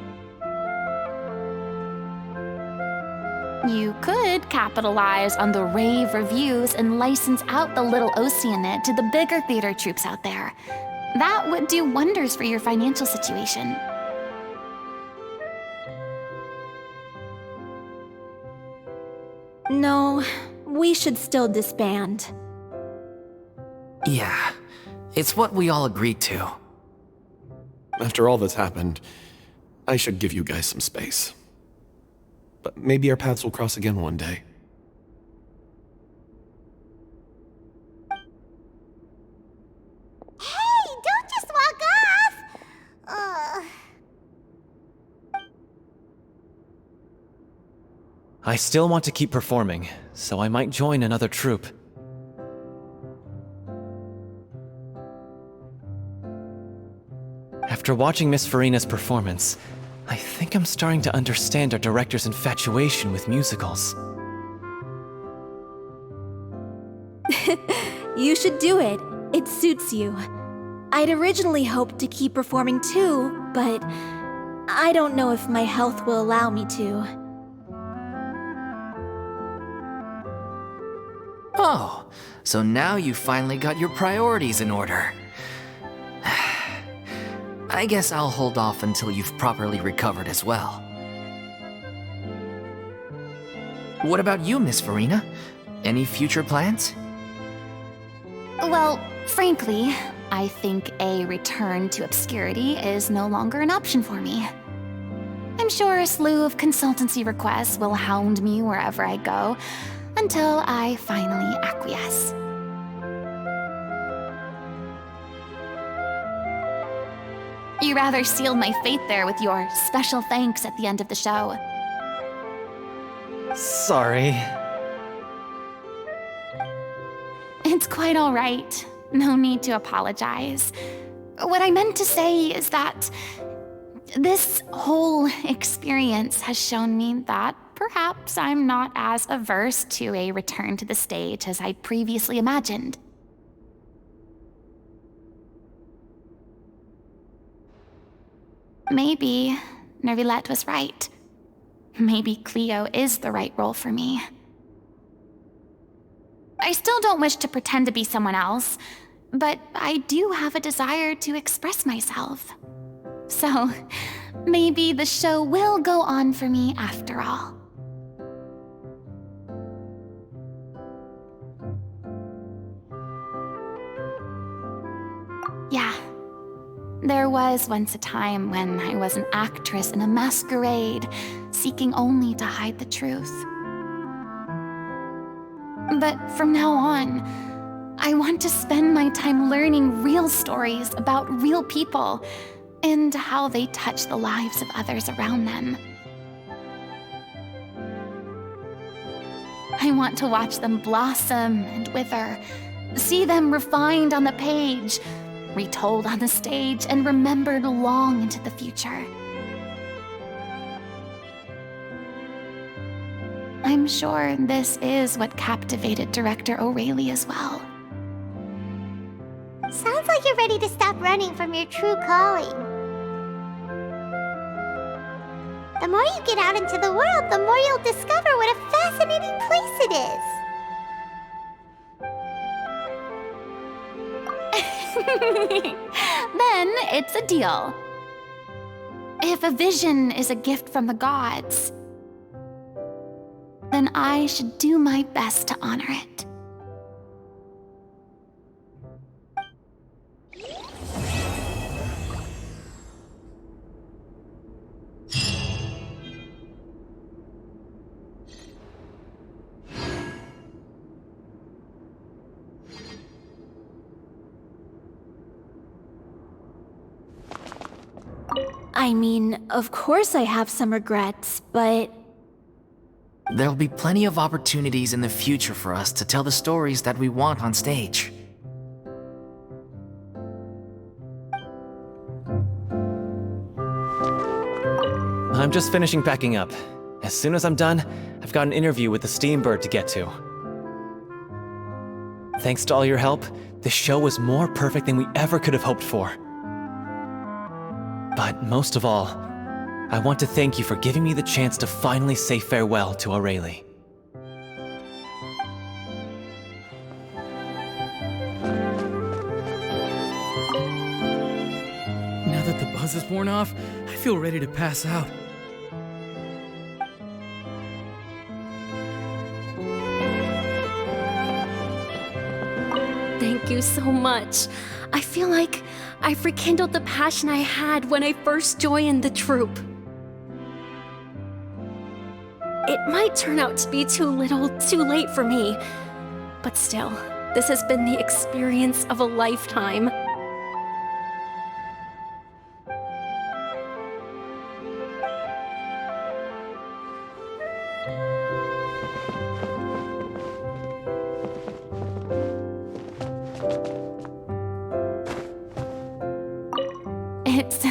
You could capitalize on the rave reviews and license out the Little Oceanid to the bigger theater troupes out there. That would do wonders for your financial situation. No, we should still disband. Yeah, it's what we all agreed to. After all that's happened, I should give you guys some space. But maybe our paths will cross again one day. Hey, don't just walk off! I still want to keep performing, so I might join another troupe. After watching Miss Farina's performance, I think I'm starting to understand our director's infatuation with musicals. You should do it. It suits you. I'd originally hoped to keep performing too, but I don't know if my health will allow me to. Oh, so now you finally got your priorities in order. I guess I'll hold off until you've properly recovered as well. What about you, Miss Farina? Any future plans? Well, frankly, I think a return to obscurity is no longer an option for me. I'm sure a slew of consultancy requests will hound me wherever I go until I finally acquiesce. You rather sealed my fate there with your special thanks at the end of the show. Sorry. It's quite all right. No need to apologize. What I meant to say is that this whole experience has shown me that perhaps I'm not as averse to a return to the stage as I previously imagined. Maybe Nervilette was right. Maybe Cleo is the right role for me. I still don't wish to pretend to be someone else, but I do have a desire to express myself. So, maybe the show will go on for me after all. Yeah. There was once a time when I was an actress in a masquerade, seeking only to hide the truth. But from now on, I want to spend my time learning real stories about real people and how they touch the lives of others around them. I want to watch them blossom and wither, see them refined on the page, retold on the stage, and remembered long into the future. I'm sure this is what captivated Director O'Reilly as well. Sounds like you're ready to stop running from your true calling. The more you get out into the world, the more you'll discover what a fascinating place it is. Then it's a deal. If a vision is a gift from the gods, then I should do my best to honor it. I mean, of course I have some regrets, but... There'll be plenty of opportunities in the future for us to tell the stories that we want on stage. I'm just finishing packing up. As soon as I'm done, I've got an interview with the Steam Bird to get to. Thanks to all your help, the show was more perfect than we ever could have hoped for. But most of all, I want to thank you for giving me the chance to finally say farewell to O'Reilly. Now that the buzz is worn off, I feel ready to pass out. Thank thank you so much. I feel like I've rekindled the passion I had when I first joined the troupe. It might turn out to be too little, too late for me, but still, this has been the experience of a lifetime. It's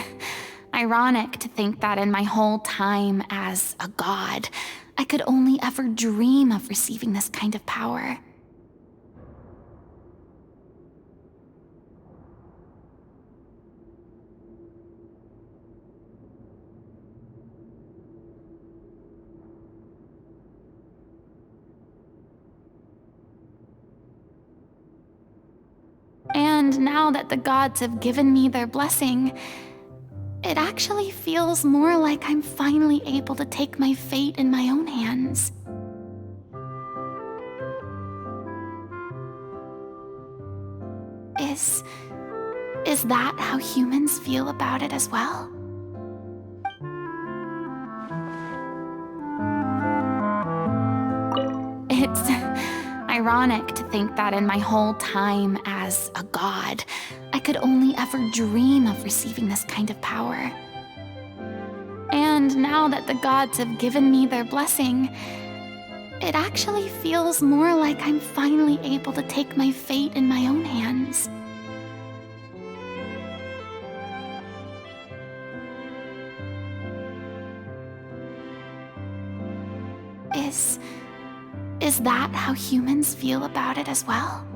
ironic to think that in my whole time as a god, I could only ever dream of receiving this kind of power. And now that the gods have given me their blessing, it actually feels more like I'm finally able to take my fate in my own hands. Is that how humans feel about it as well? It's ironic to think that in my whole time as a god, I could only ever dream of receiving this kind of power. And now that the gods have given me their blessing, it actually feels more like I'm finally able to take my fate in my own hands. Is that how humans feel about it as well?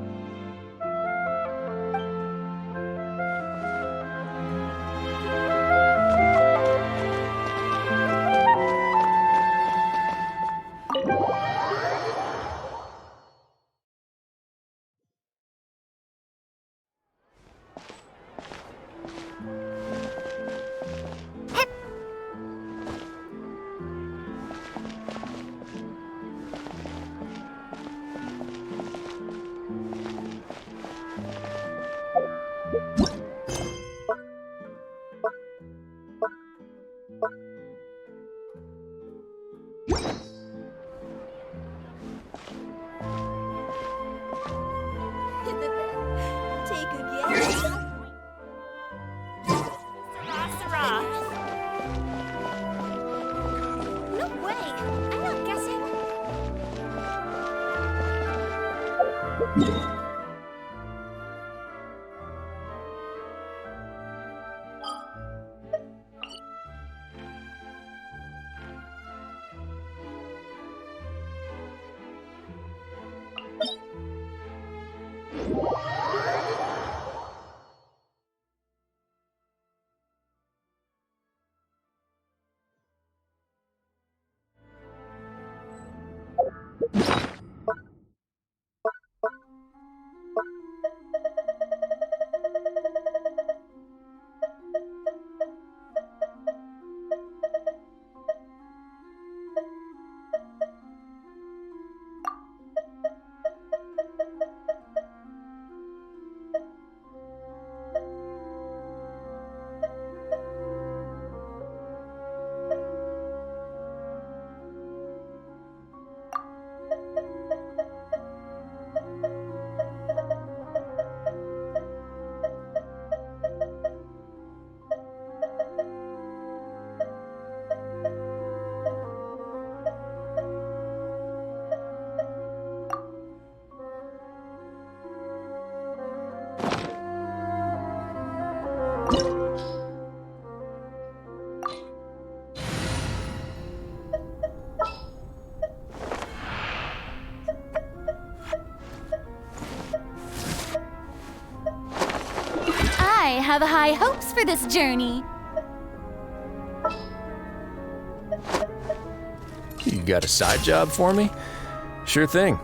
Take a guess. No way! I'm not guessing. I have high hopes for this journey. You got a side job for me? Sure thing.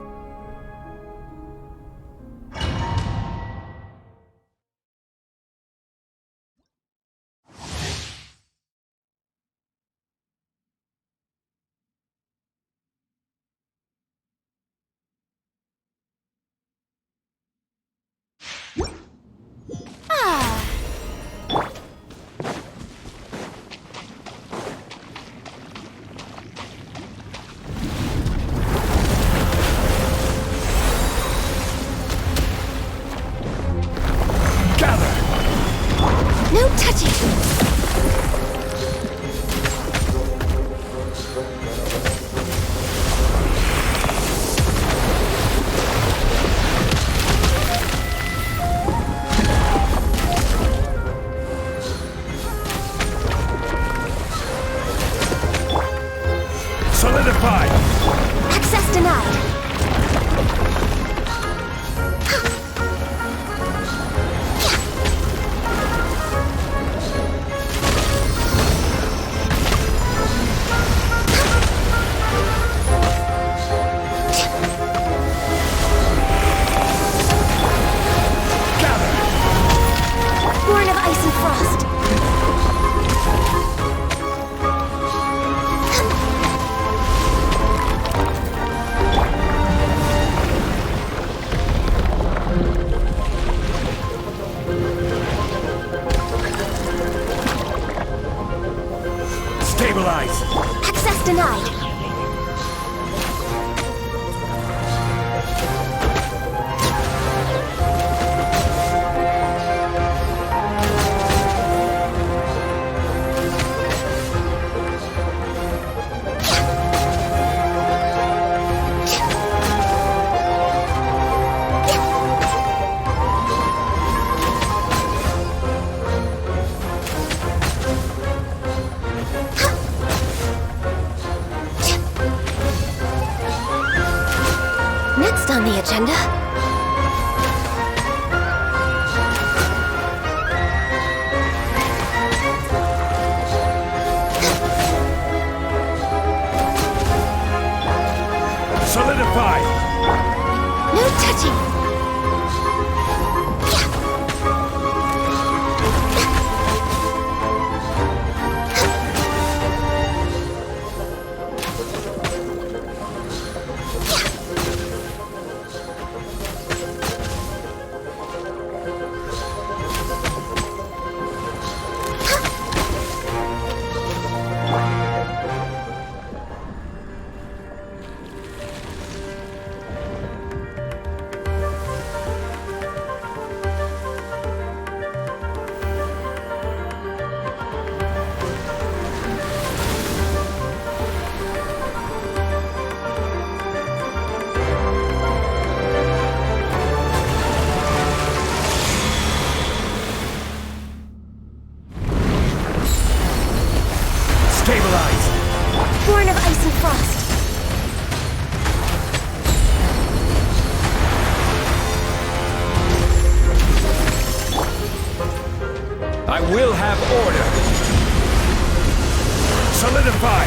Solidify! Access denied. Born of ice and frost. Stabilize! Access denied. Next on the agenda. Solidify! No touching. Stabilize! Born of ice and frost. I will have order! Solidify!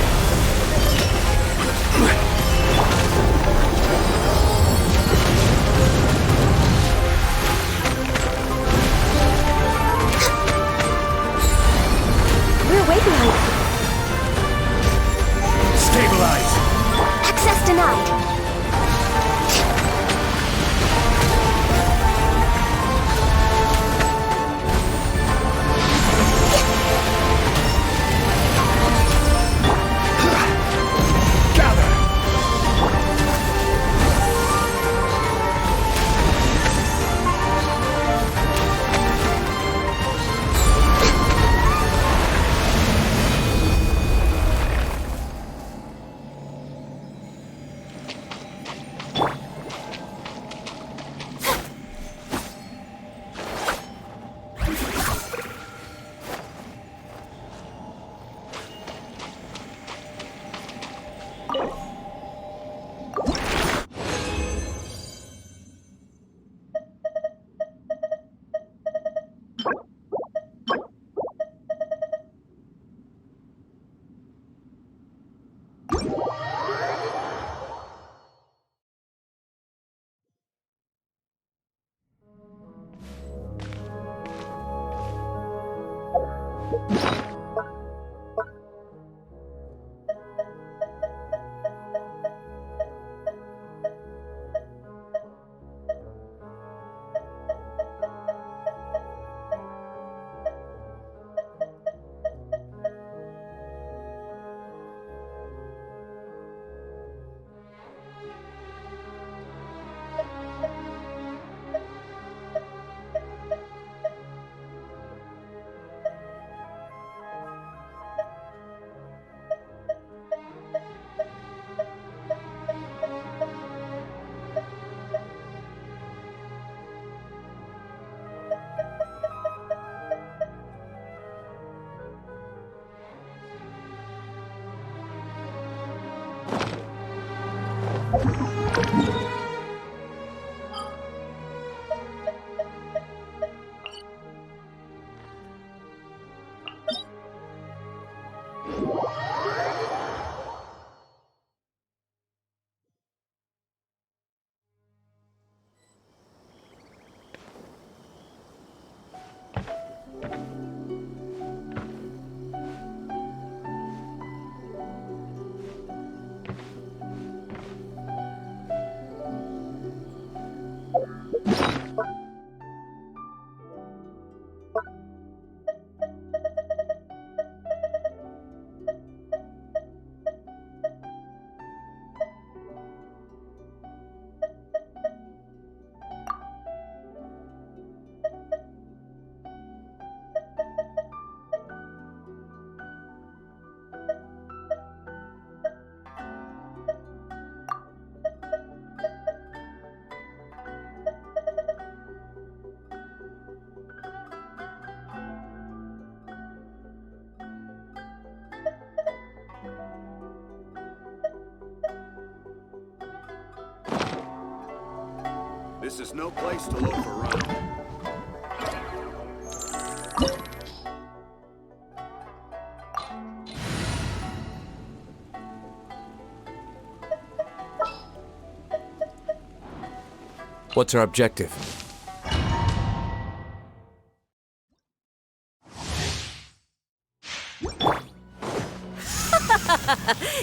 We're way behind. Stabilize! Access denied. This is no place to look around. What's our objective?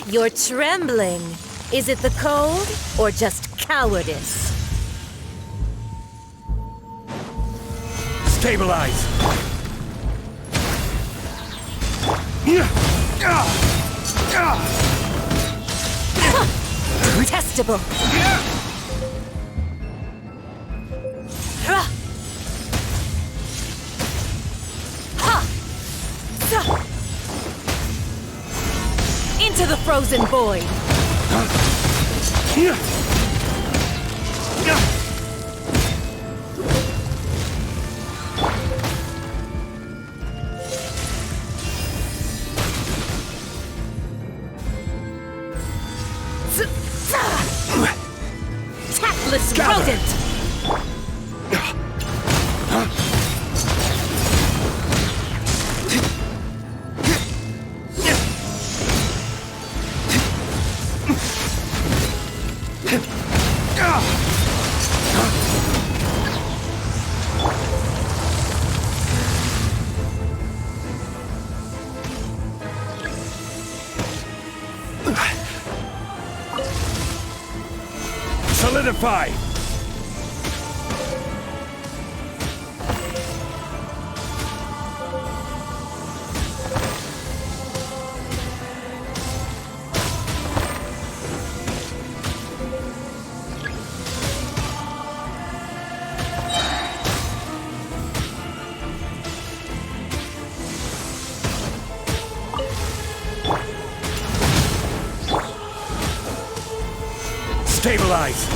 You're trembling. Is it the cold or just cowardice? Stabilize! Testable. Into the frozen void. Tactless rodent! Solidify! Stabilize!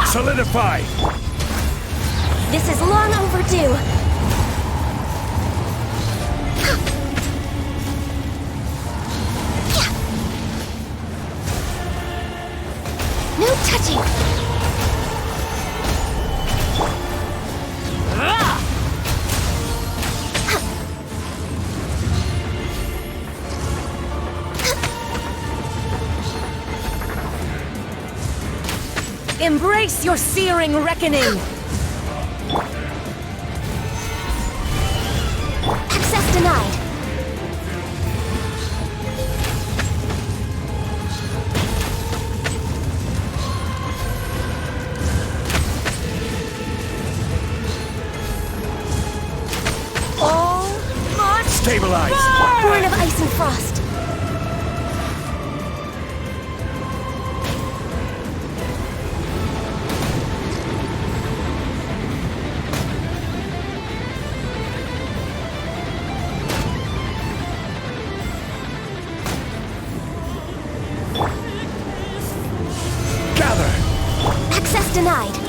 Solidify! This is long overdue. No touching! Embrace your searing reckoning! Access denied! Stabilize! Born of ice and frost. Gather! Access denied.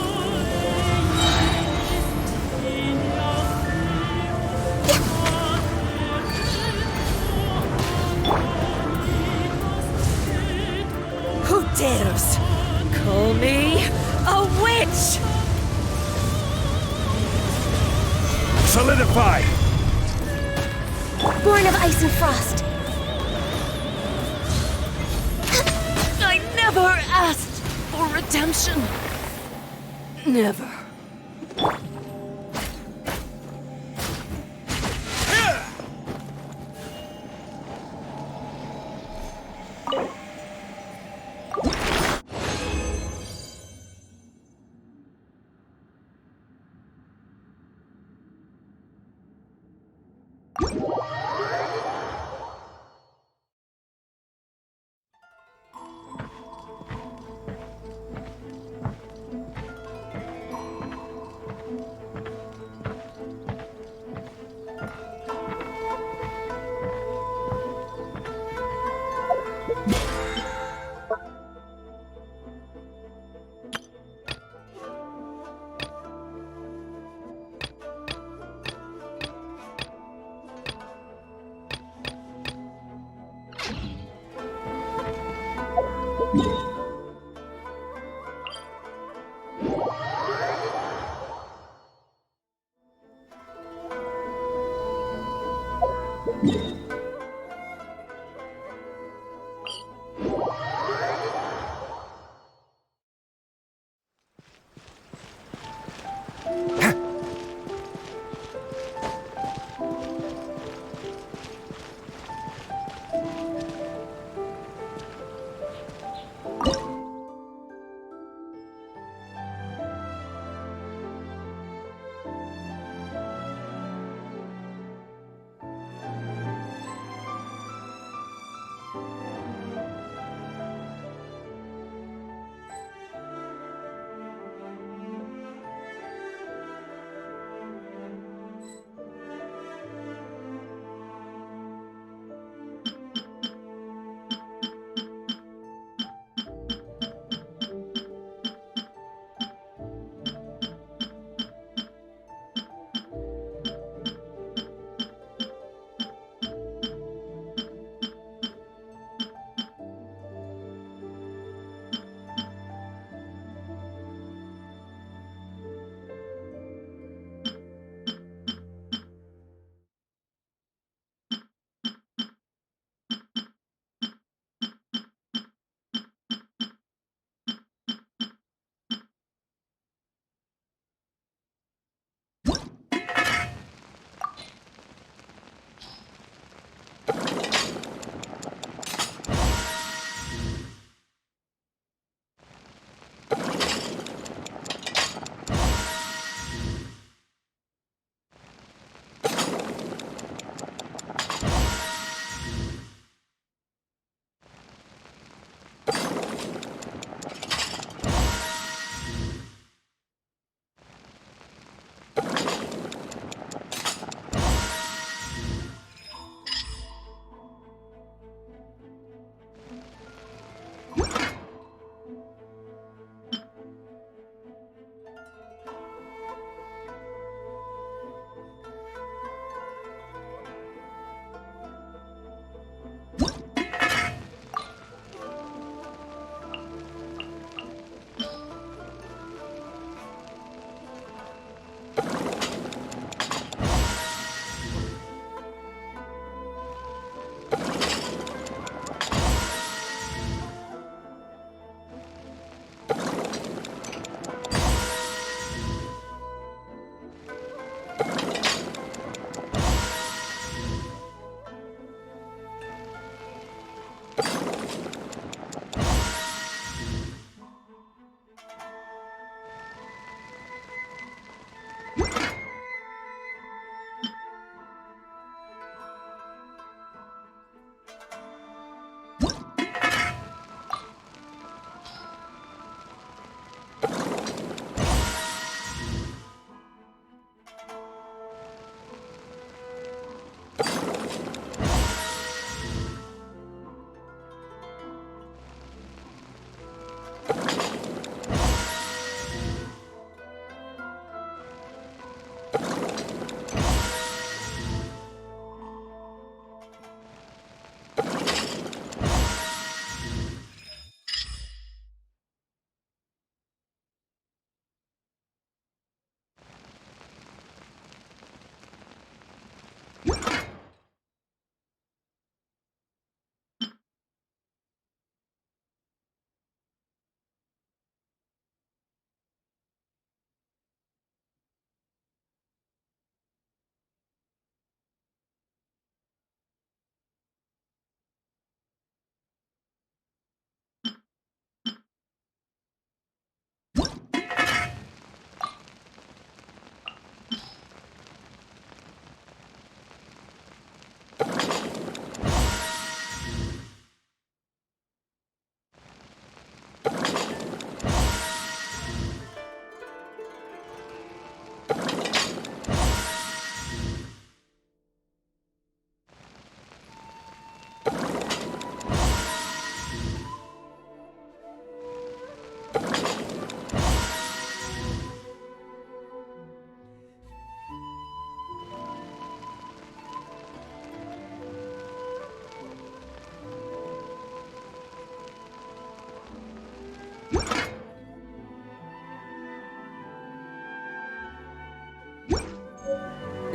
Who dares call me a witch? Solidify! Born of ice and frost. I never asked for redemption. Never.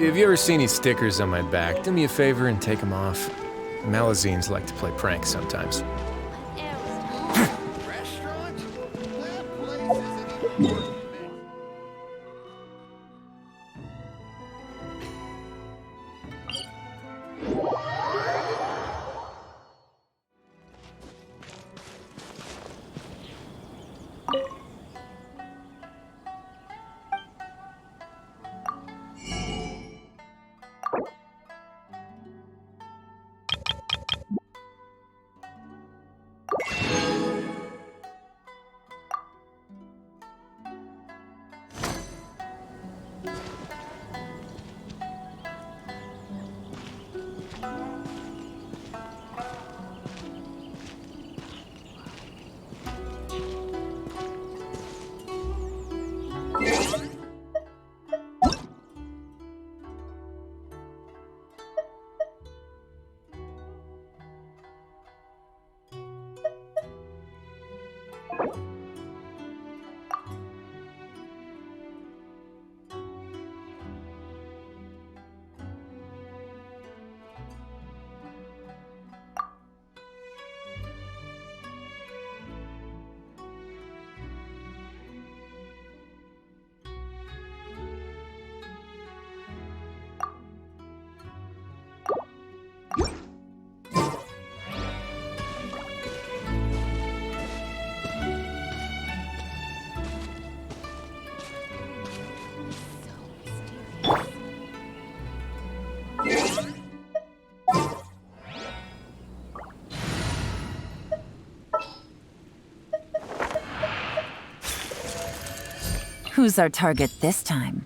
If you ever see any stickers on my back, do me a favor and take them off. Malazines like to play pranks sometimes. Who's our target this time?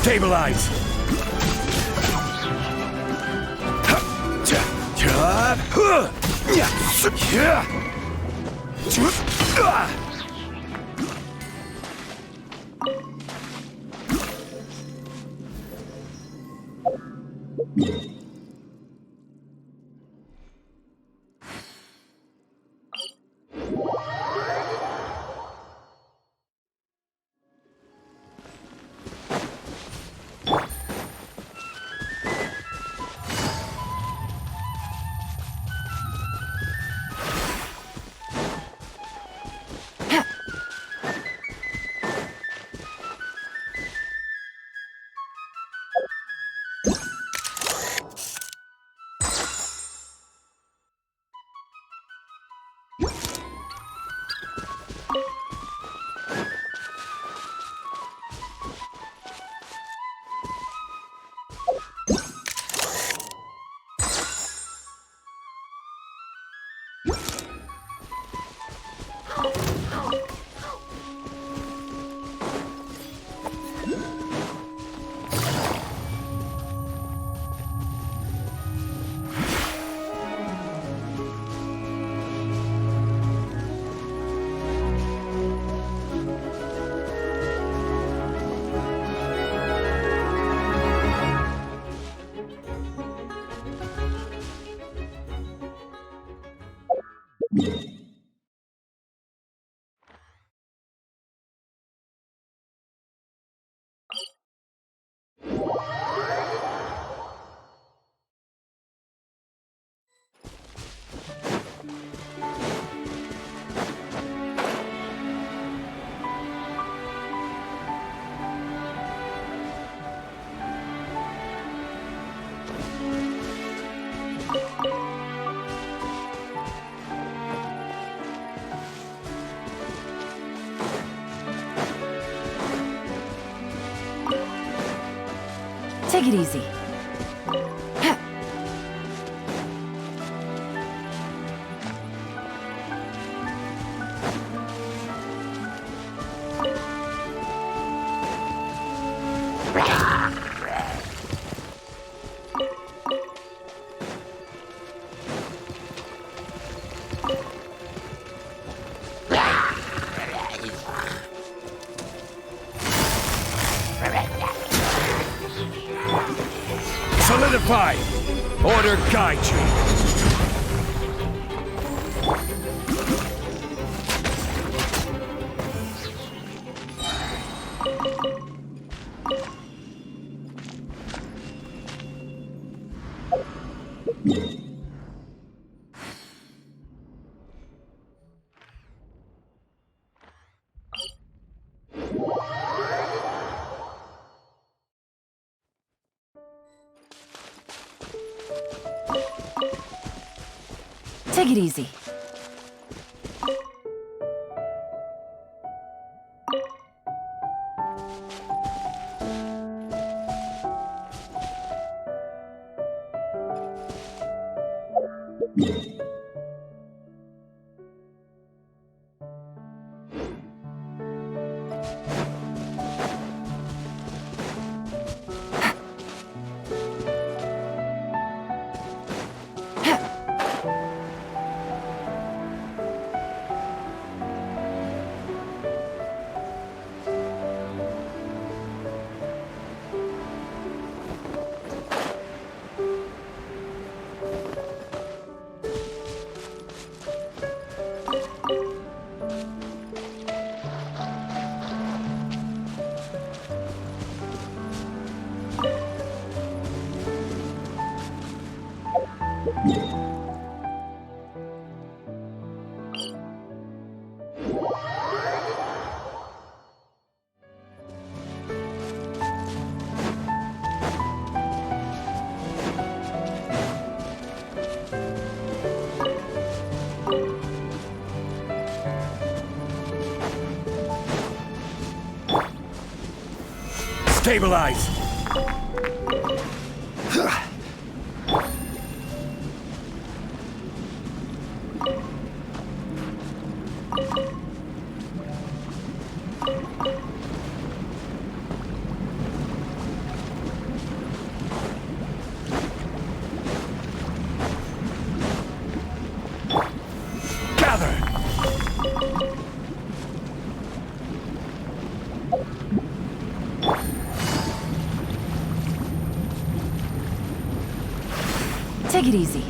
Stabilize! Take it easy. Solidify! Order guide you! Take it easy. Stabilize! Take it easy.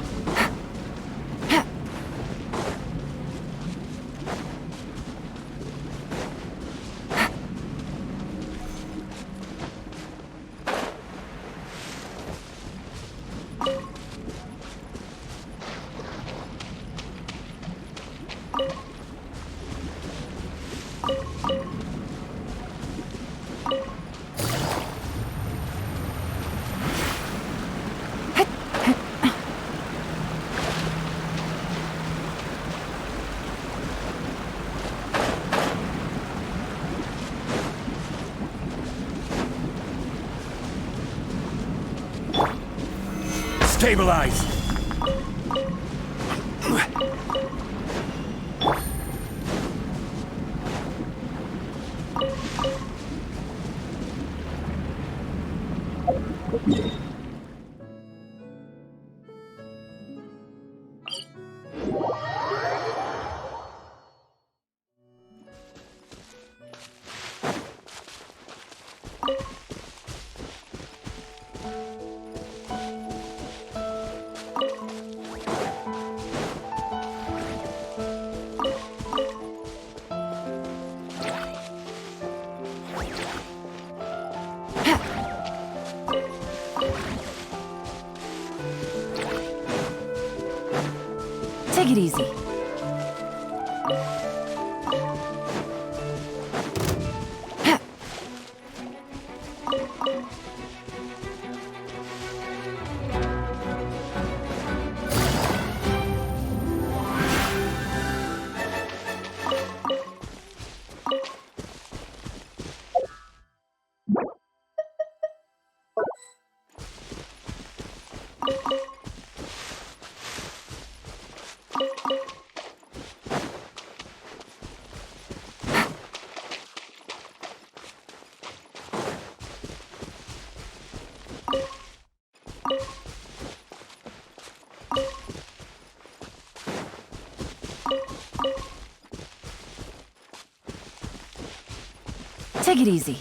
Stabilize! Take it easy. Take it easy.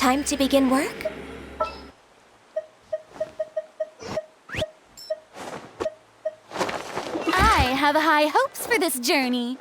Time to begin work? I have high hopes for this journey.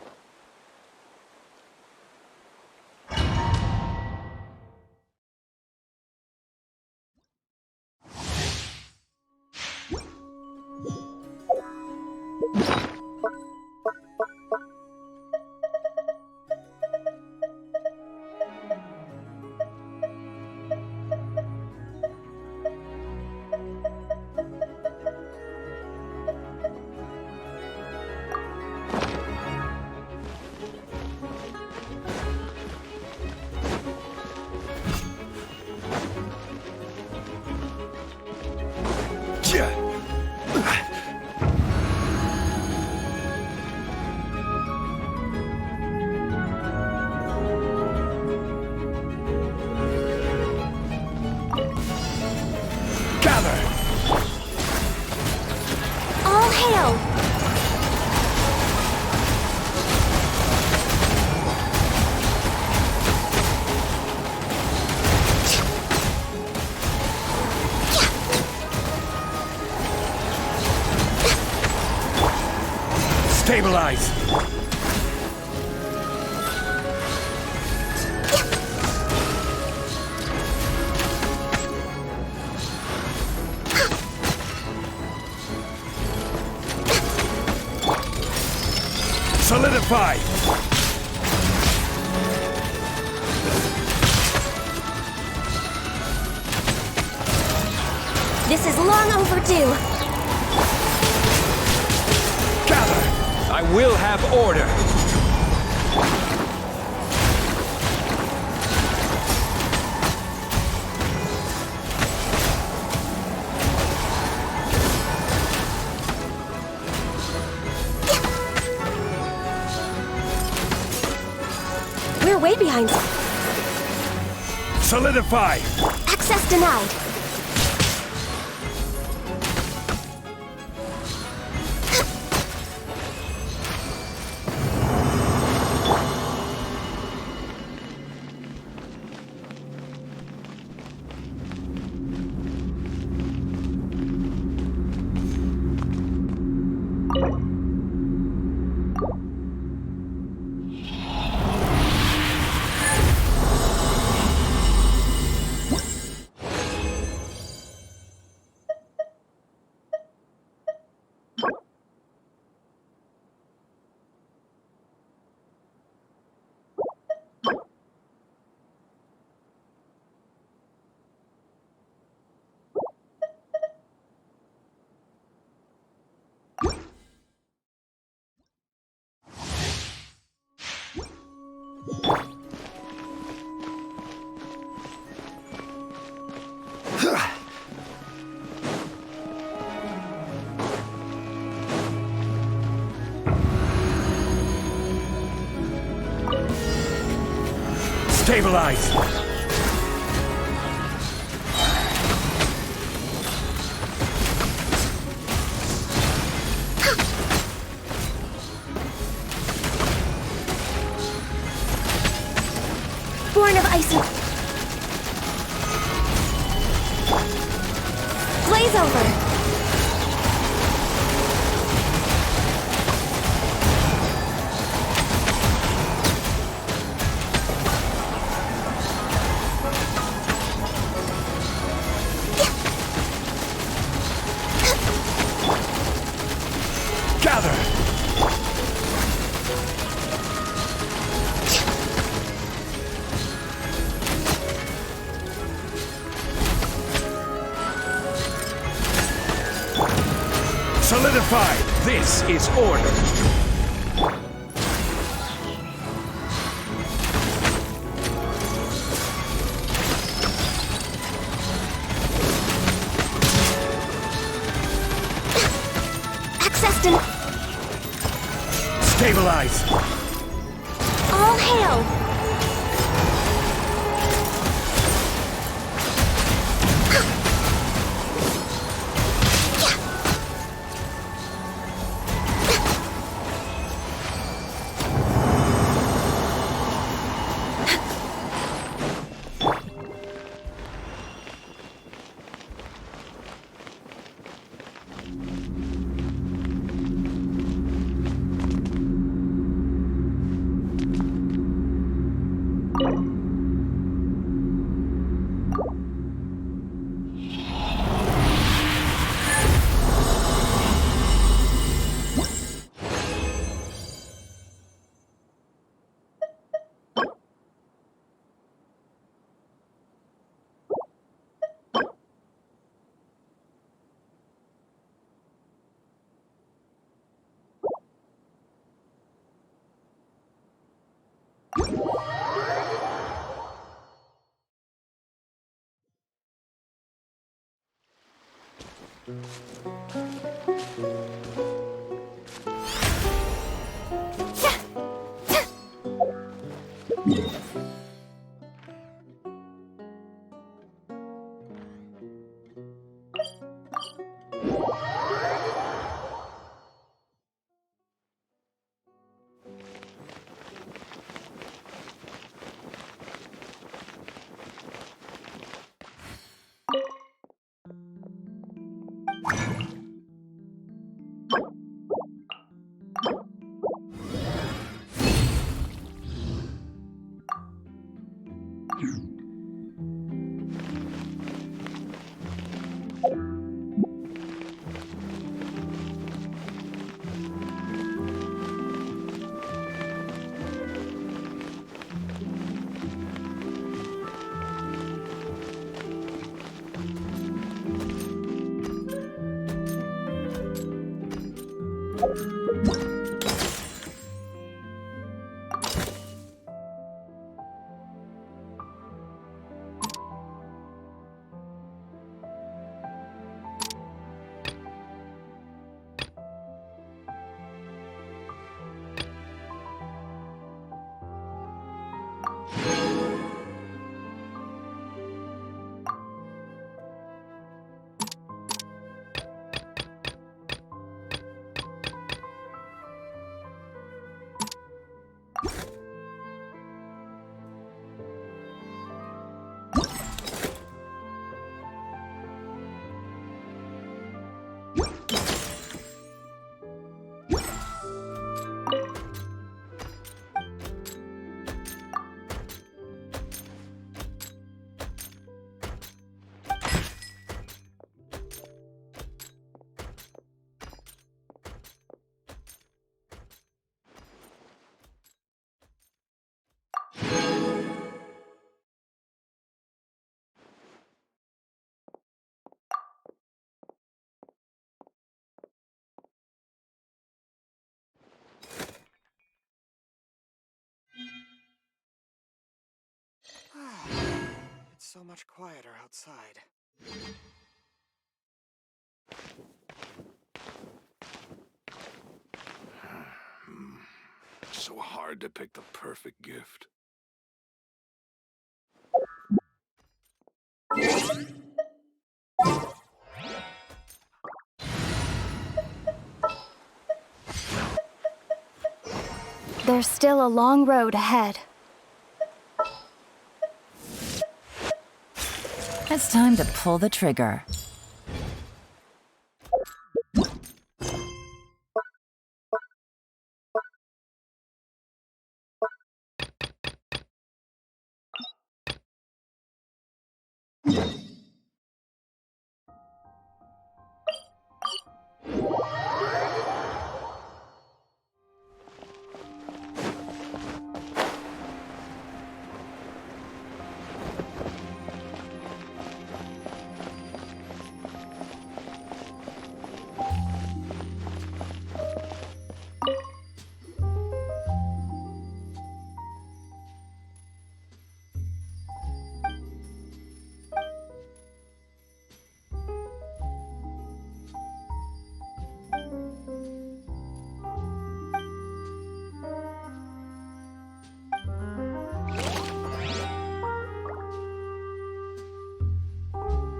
All hail! Stabilize! Solidify! This is long overdue. Gather! I will have order! We're way behind. Solidify! Access denied. Stabilize! Born of ice and... Blaze over! Gather! Solidify! This is order! Access denied. Stabilize! All hail! It's so much quieter outside. So hard to pick the perfect gift. There's still a long road ahead. It's time to pull the trigger.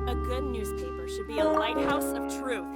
A good newspaper should be a lighthouse of truth.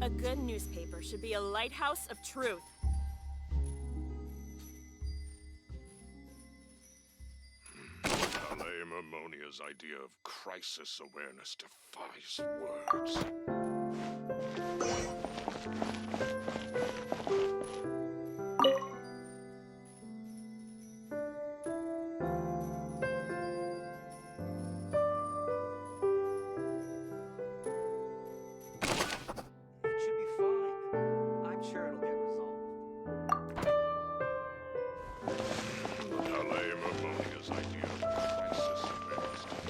A good newspaper should be a lighthouse of truth. A name Ammonia's idea of crisis awareness defies words. Look how lame Ammonia's idea of crisis awareness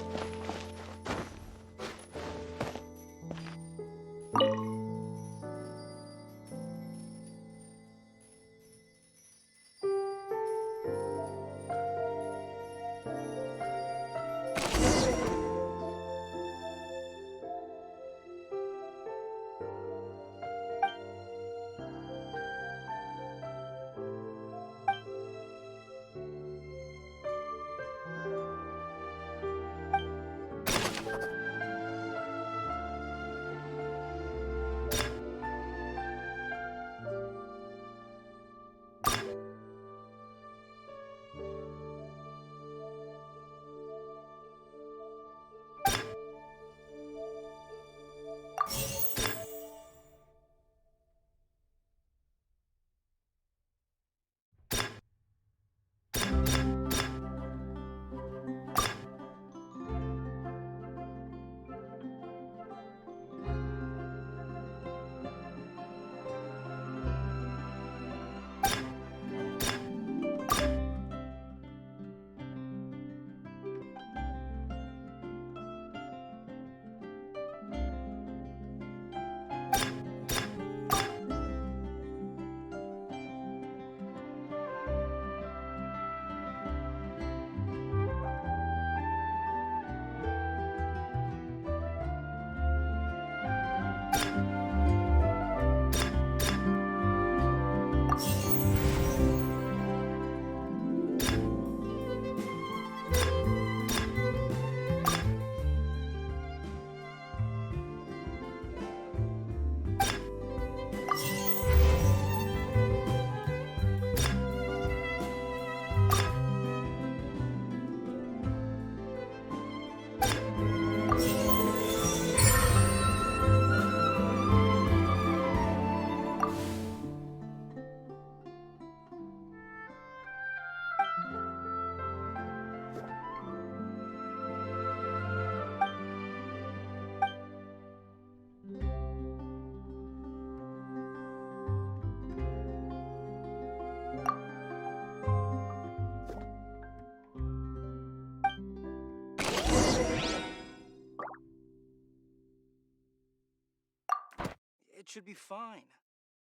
It should be fine.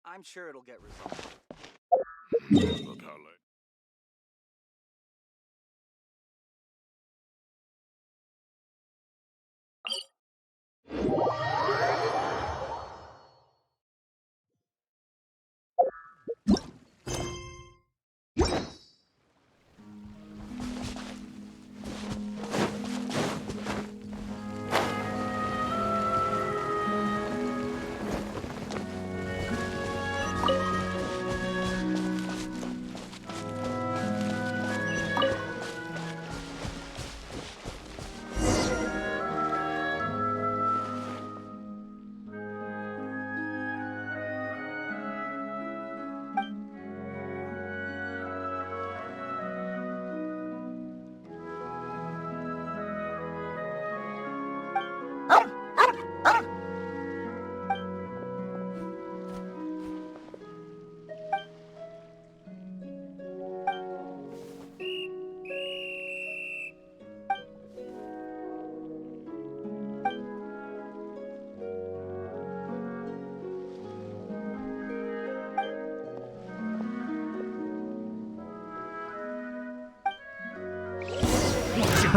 I'm sure it'll get resolved. Look how late.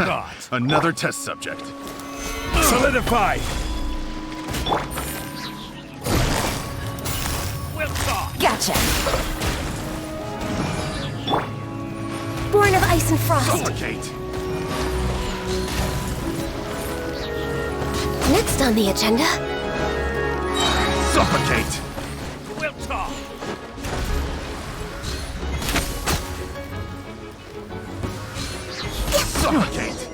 God. Another test subject. Solidified! Gotcha! Born of ice and frost. Suffocate! Next on the agenda. Suffocate! Suffocate!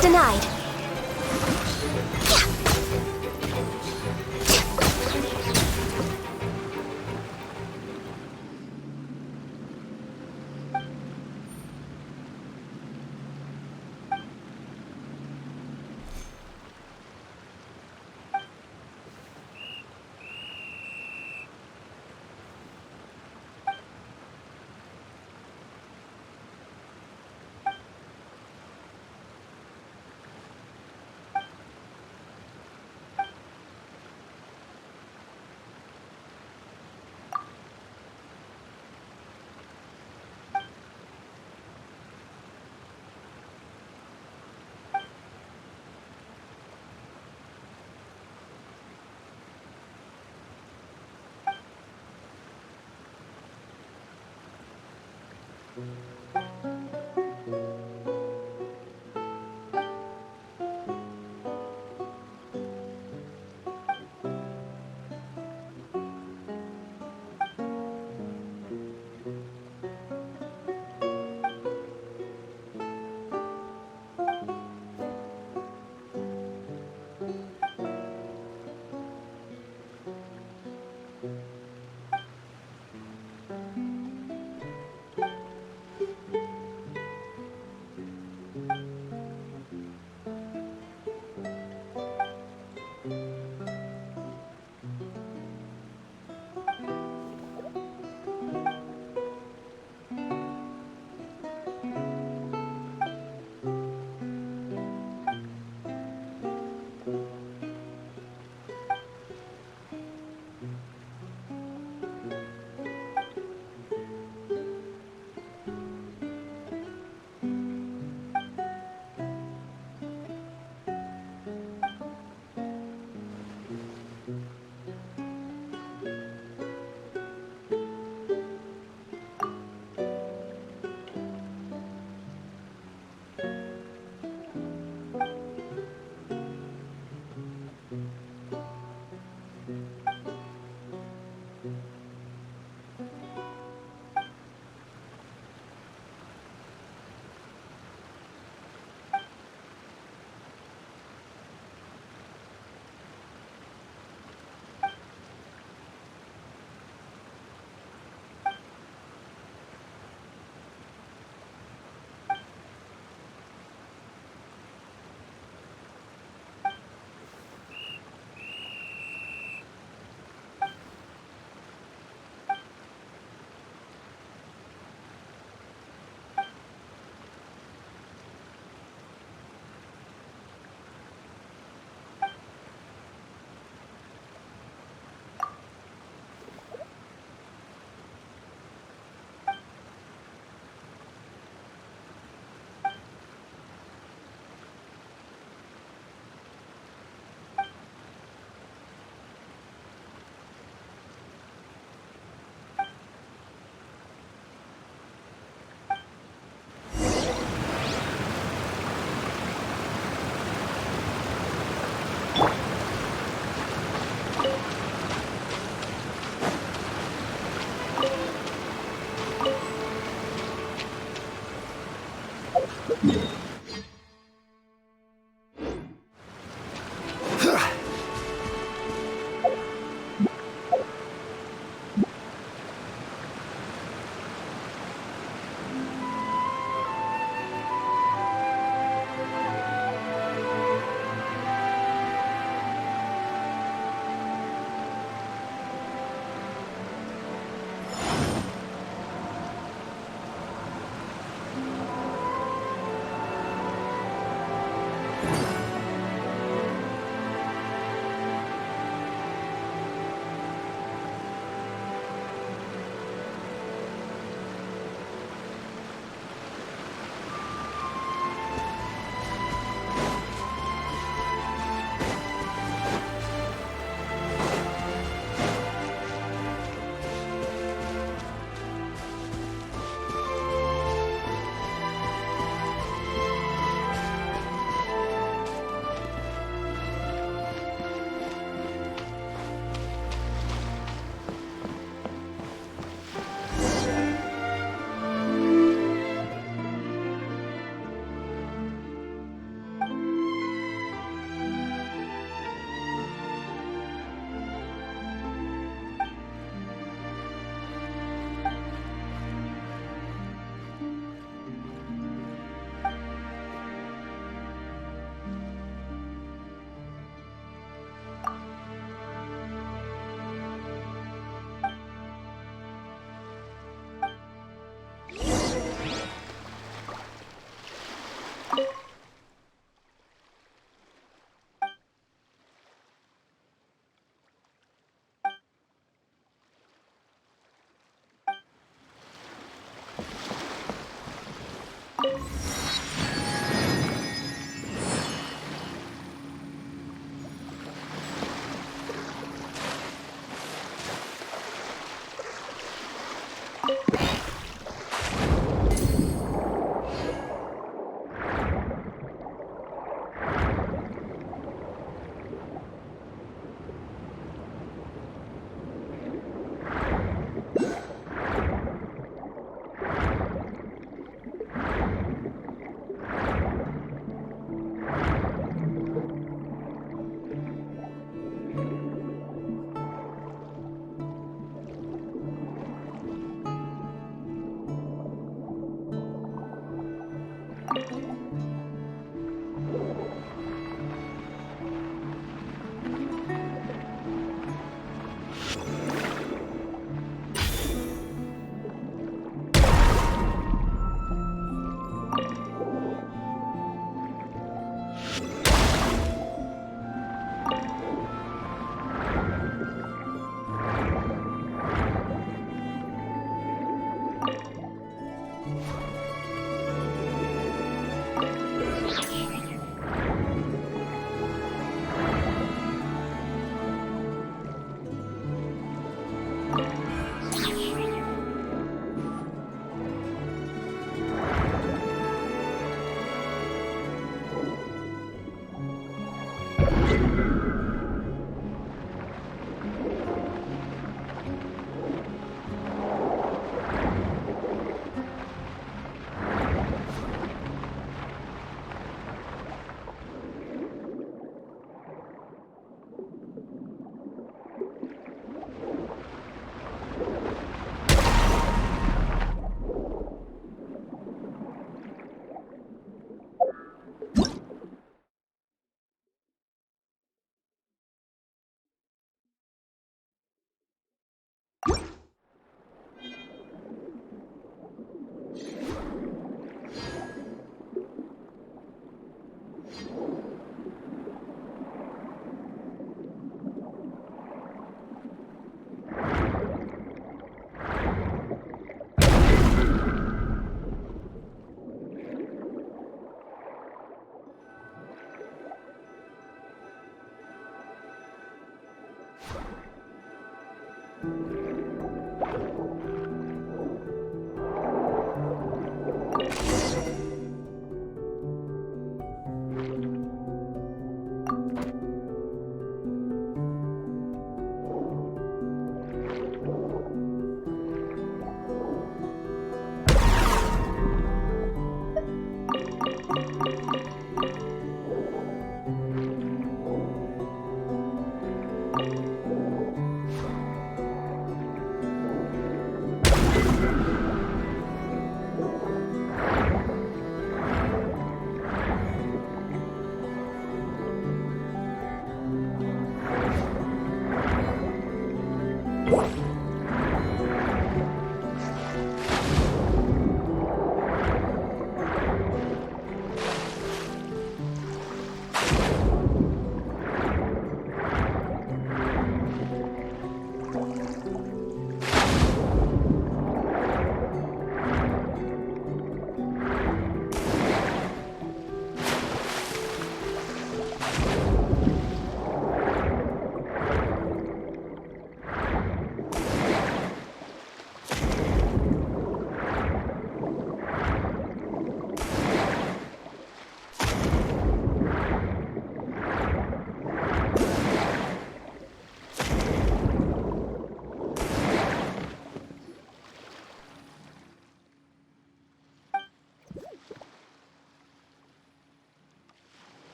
Denied.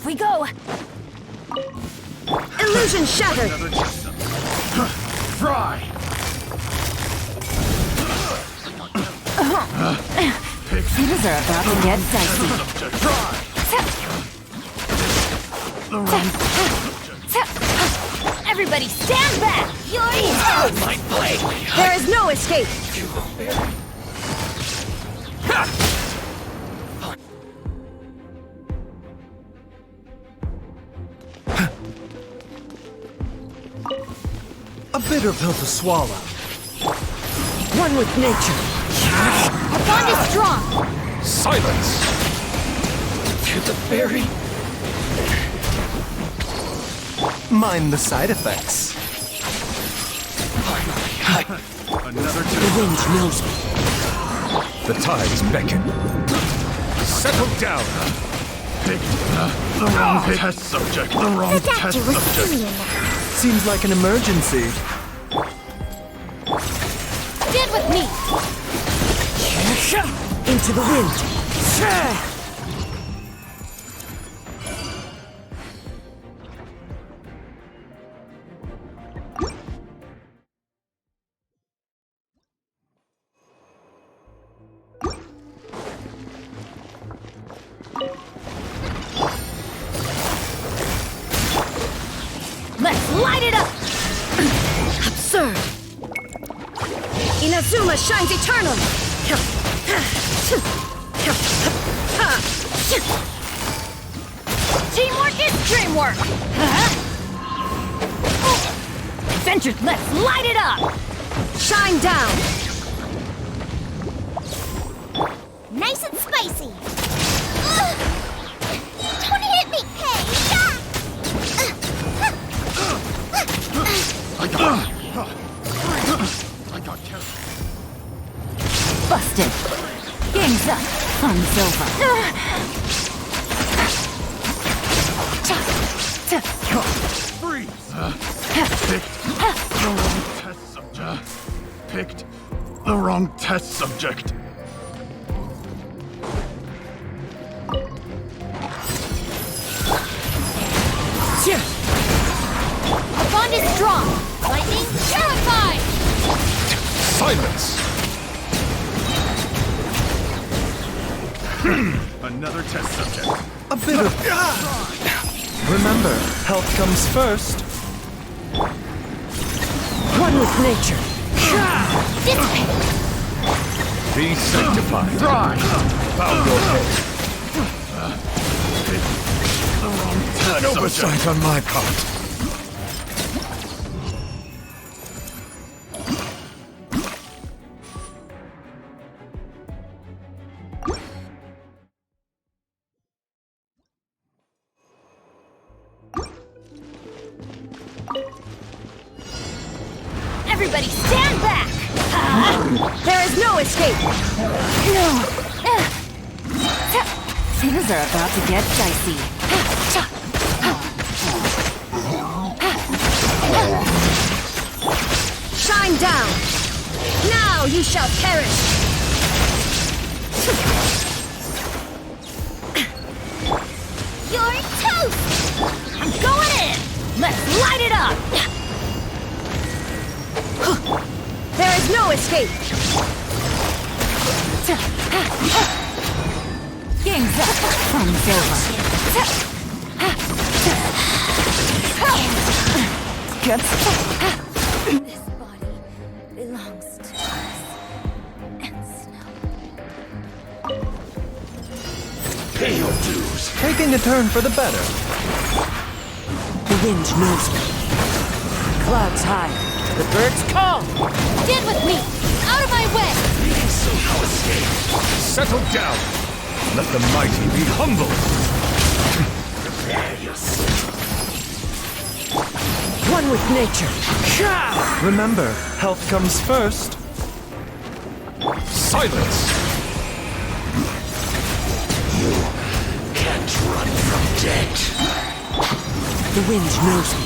Off we go! Illusion shattered! Fry! Things are about to get dicey. Everybody stand back! My blade! There is no escape! A bitter pill to swallow. One with nature. Our bond is strong. Silence! To the berry. Mind the side effects. Another The wind knows me. The tides beckon. Settle down! Picked the wrong test subject. The wrong test subject. Seems like an emergency. Stand with me. Into the wind. Let's light it up! Absurd! Inazuma shines eternal! Teamwork is dreamwork. Adventures, let's light it up! Shine down! Nice and spicy. Don't hit me, Paige! I got carried. Busted. Game's up. Fun's over. Freeze! Picked the wrong test subject. Our bond is strong. Lightning terrified. Silence! Another test subject. A bit of... Remember, health comes first. One with nature. Be sanctified. Bow your head. The wrong test An oversight on my part. Everybody stand back! There is no escape! No! Things are about to get dicey. Shine down! Now you shall perish! You're toast. I'm going in. Let's light it up! There is no escape! Game's up. Fun's over. Good stuff. This body belongs to us. And Snow. Pay your dues. Taking a turn for the better. The wind knows me. Clouds high. The birds call. Stand with me. Out of my way. No escape. Settle down! Let the mighty be humble! Prepare yourself. One with nature. Remember, health comes first. Silence! You can't run from death. The wind knows me.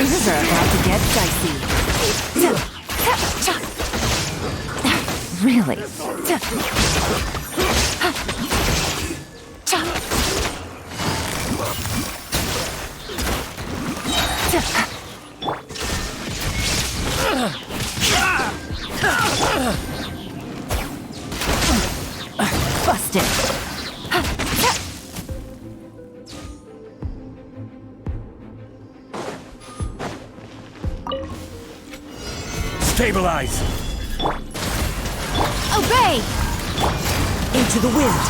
Things are about to get dicey. Really? Busted. Stabilize! Obey! Into the wind.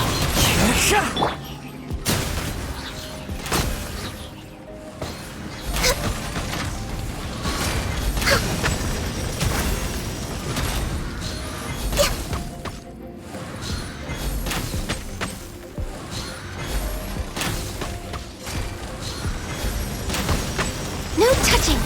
No touching!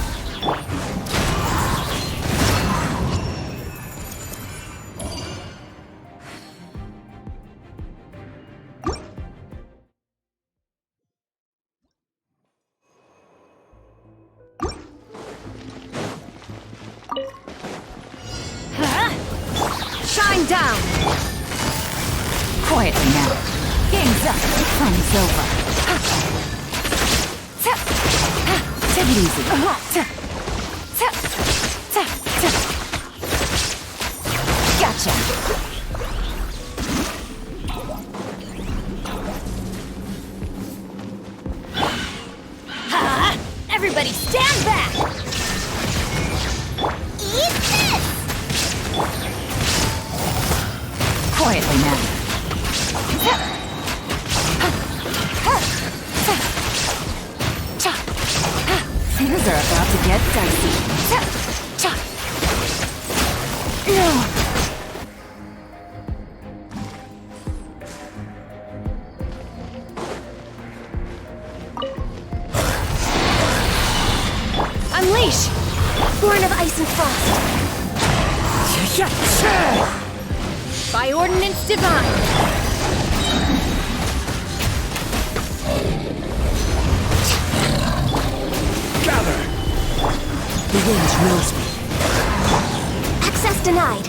Shine down! Quietly now. Game's up. Fun's over. Take it easy. Gotcha. Ha! Everybody stand back! Eat this! Quietly now. Things are about to get dicey. Unleash! Born of ice and frost. By ordinance divine. Gather! The wind knows me. Access denied.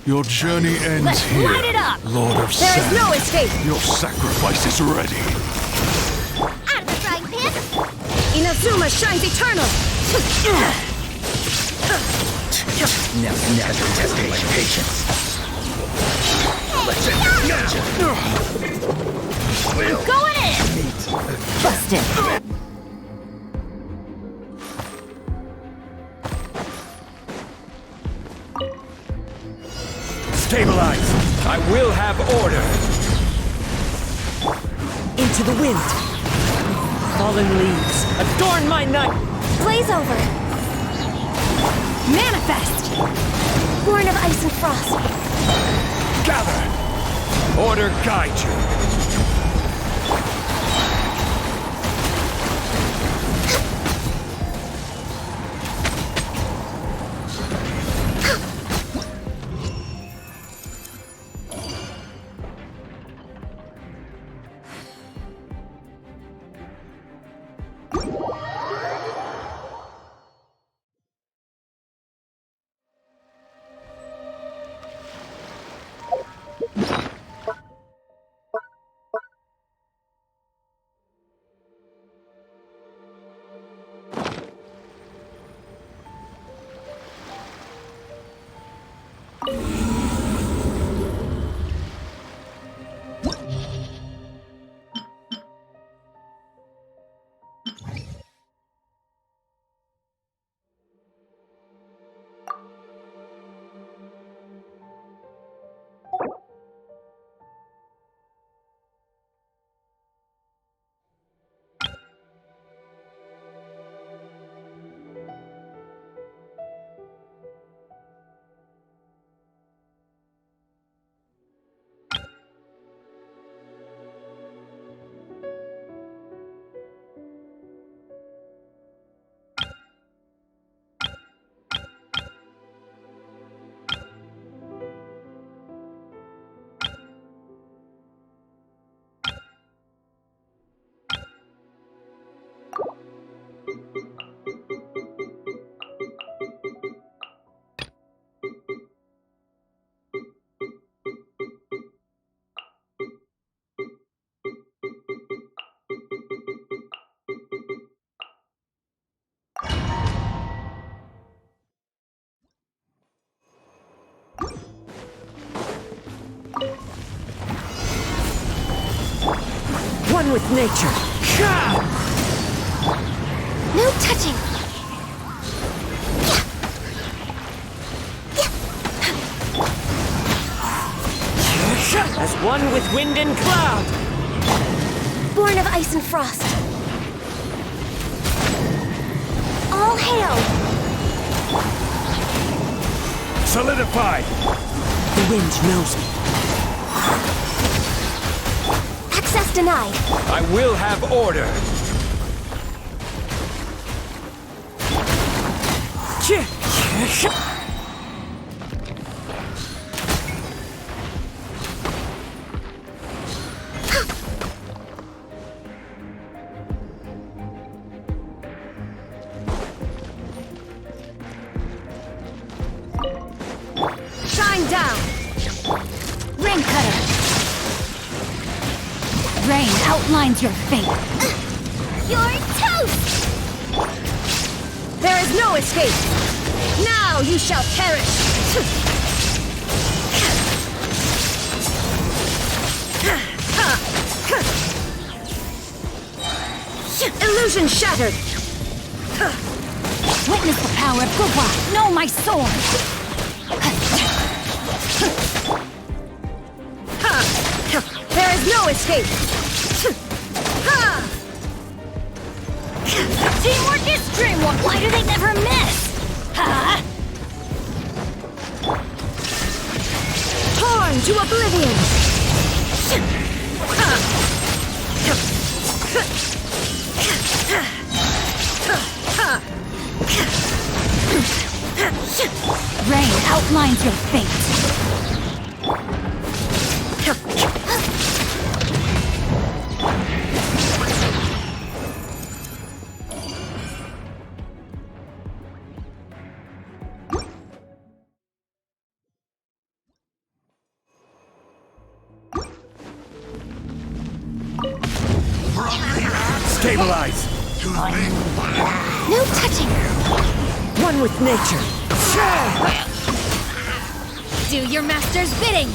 Your journey ends Let's here, light it up! Lord of There is Sand. no escape! Your sacrifice is ready. Out of the frying pan! Inazuma shines eternal! Never tested my patience. Let's end it now! Going in! Busted. Stabilize! I will have order! Into the wind. Fallen leaves, adorn my night! Blaze over! Manifest! Born of ice and frost. Gather! Order guide you! with nature. No touching! As one with wind and cloud. Born of ice and frost. All hail! Solidify! The wind knows me. Access denied. I will have order. Shine down! Rain cutter! Rain outlines your fate. You're toast! There is no escape! Now you shall perish! Illusion shattered! Witness the power of Gugwa! Know my sword! There is no escape! Teamwork is dreamwork! Why do they never miss? Torn to oblivion! Rain outlines your fate. Stabilize! No touching! One with nature. Do your master's bidding!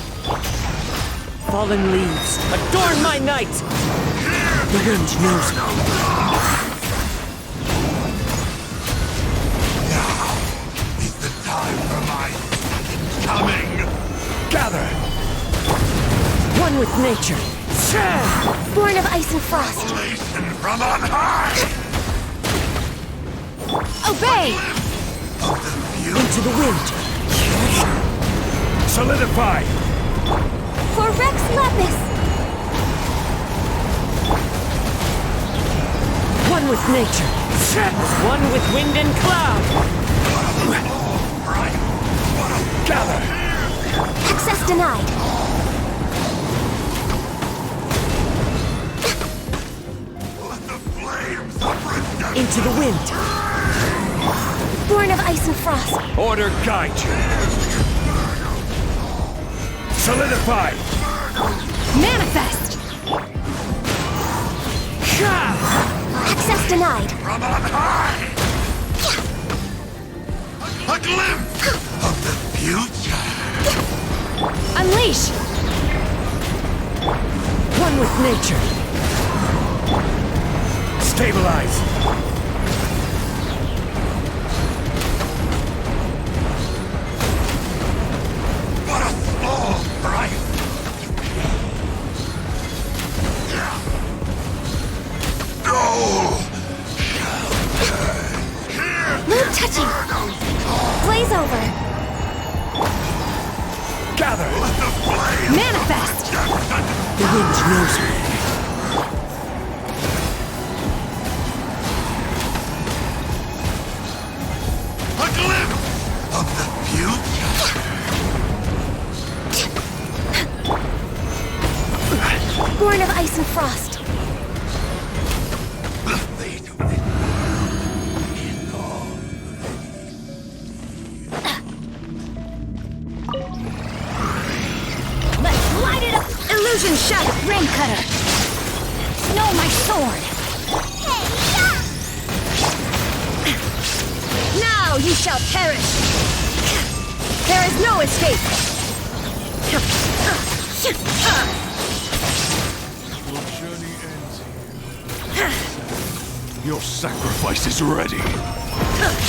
Fallen leaves, adorn my night! The wind knows me. Now is the time for my coming! Gather! One with nature. Born of ice and frost. Revelation from on high! Obey! Into the wind. Solidify! For Rex Lapis! One with nature. As one with wind and cloud. Gather! Access denied. Into the wind. Born of ice and frost. Order guide you. Solidify! Manifest! Access denied. From on high! A glimpse of the future! Unleash! One with nature. Stabilize! What a small price! No! No touching! Blaze over! Gather! Manifest! The wind knows me. A glimpse of the future! Born of ice and frost. Let's light it up! Illusion shattered. Rain cutter! Know my sword! Now you shall perish! There is no escape! Your journey ends here. Your sacrifice is ready.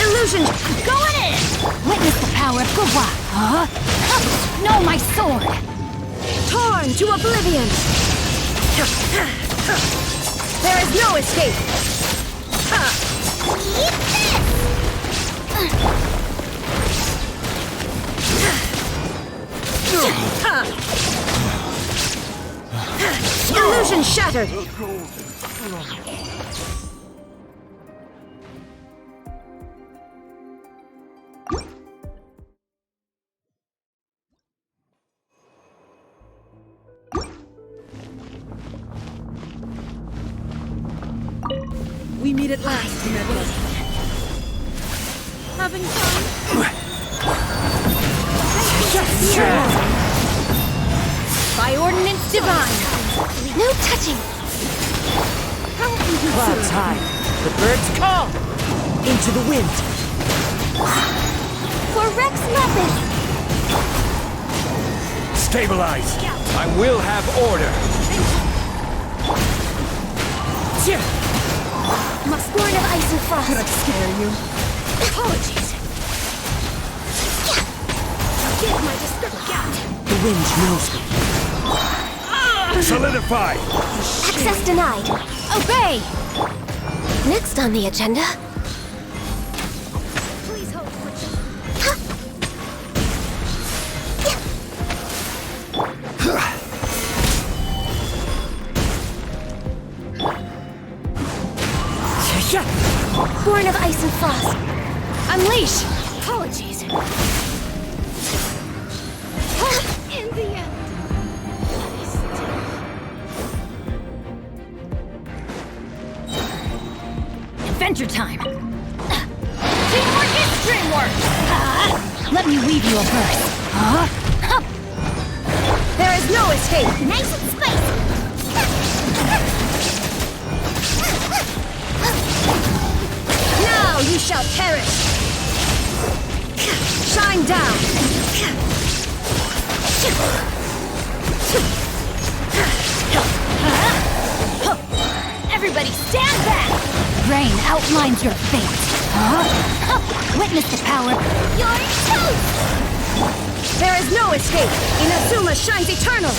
Illusion! Going in! Witness the power of Gugwa! Huh? No, my sword! Torn to oblivion! There is no escape! Illusion shattered! We meet at last, Medla. Having fun? By ordinance divine! No touching! Clouds high. The birds call. Into the wind. For Rex Lapis! Stabilize! I will have order! Born of ice and frost! Could I scare you? Apologies! Forgive my description! The wind knows me. Solidify! Access denied! Obey! Next on the agenda... Please hold Born of ice and frost. Unleash! Apologies. In the end. Adventure time! Teamwork is dreamwork! Let me weave you a verse. There is no escape! Nice and spicy! Now you shall perish! Shine down! Everybody stand back! Rain outlines your fate! Witness the power! You're toast! There is no escape! Inazuma shines eternal!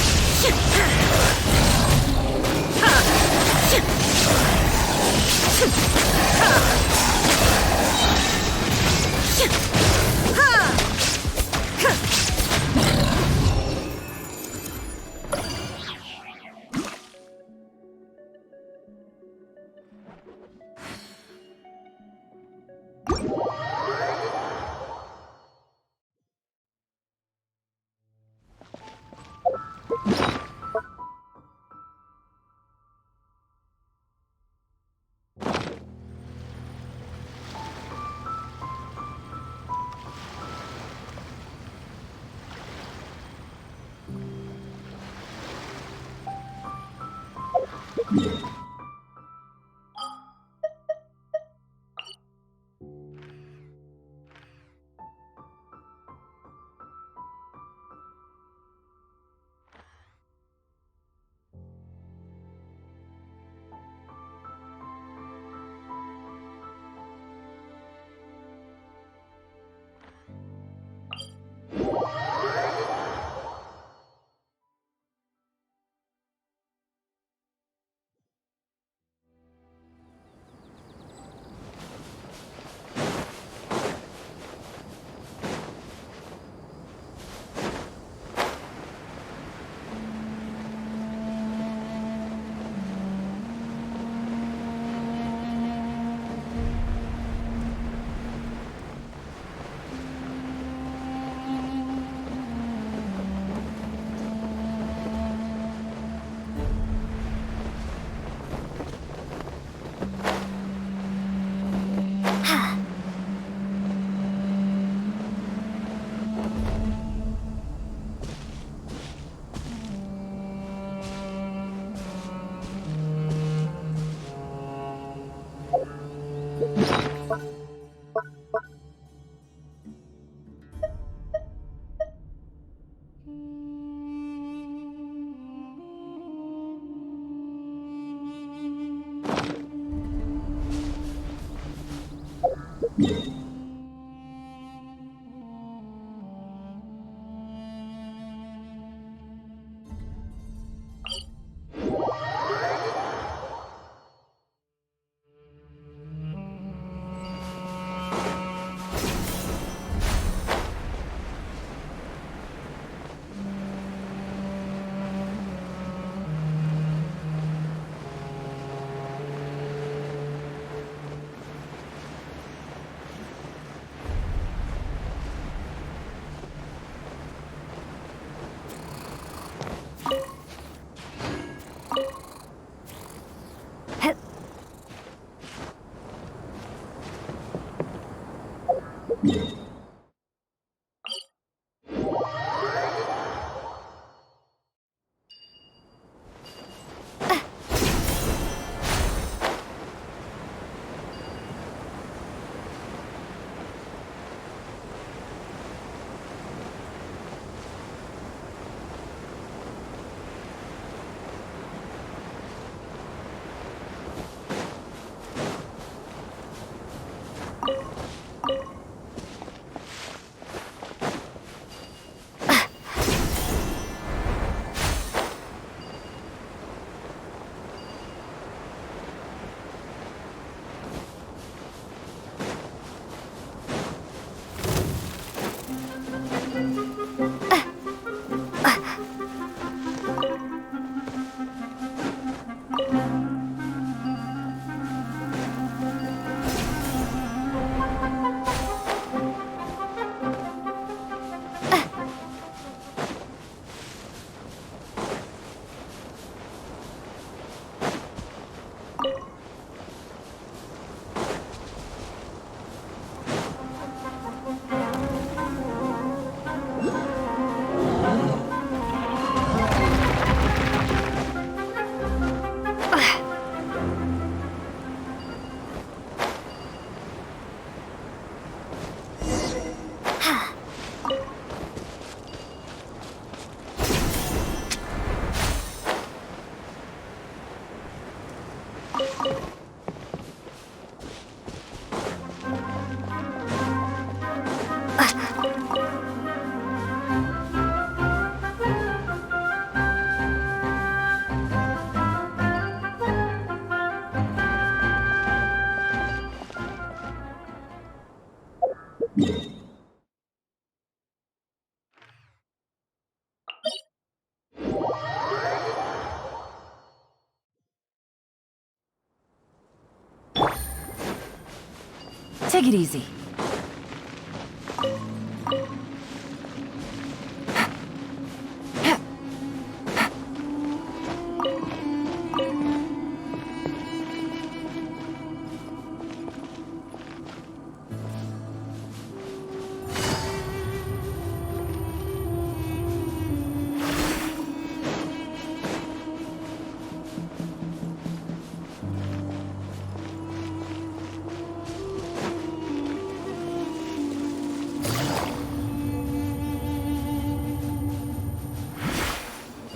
Take it easy.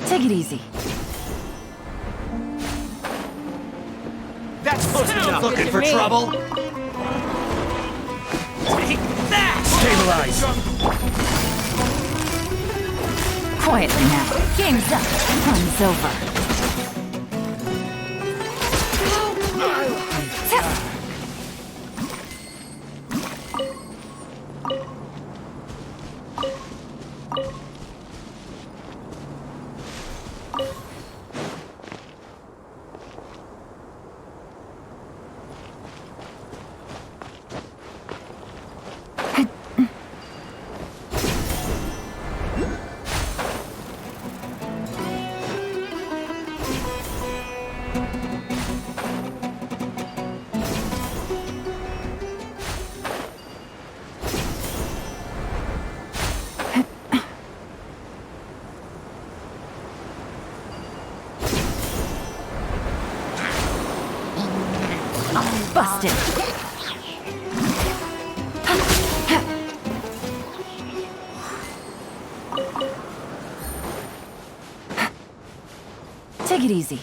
Take it easy. That's close enough. Looking for trouble? Take that! Stabilize! Quietly now. Game's up. Fun's over. Busted. Take it easy.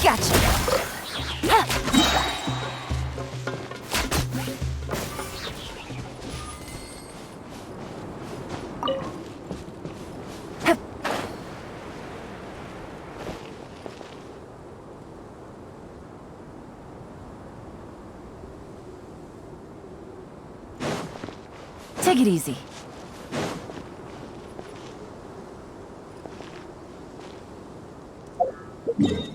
Gotcha. Take it easy. You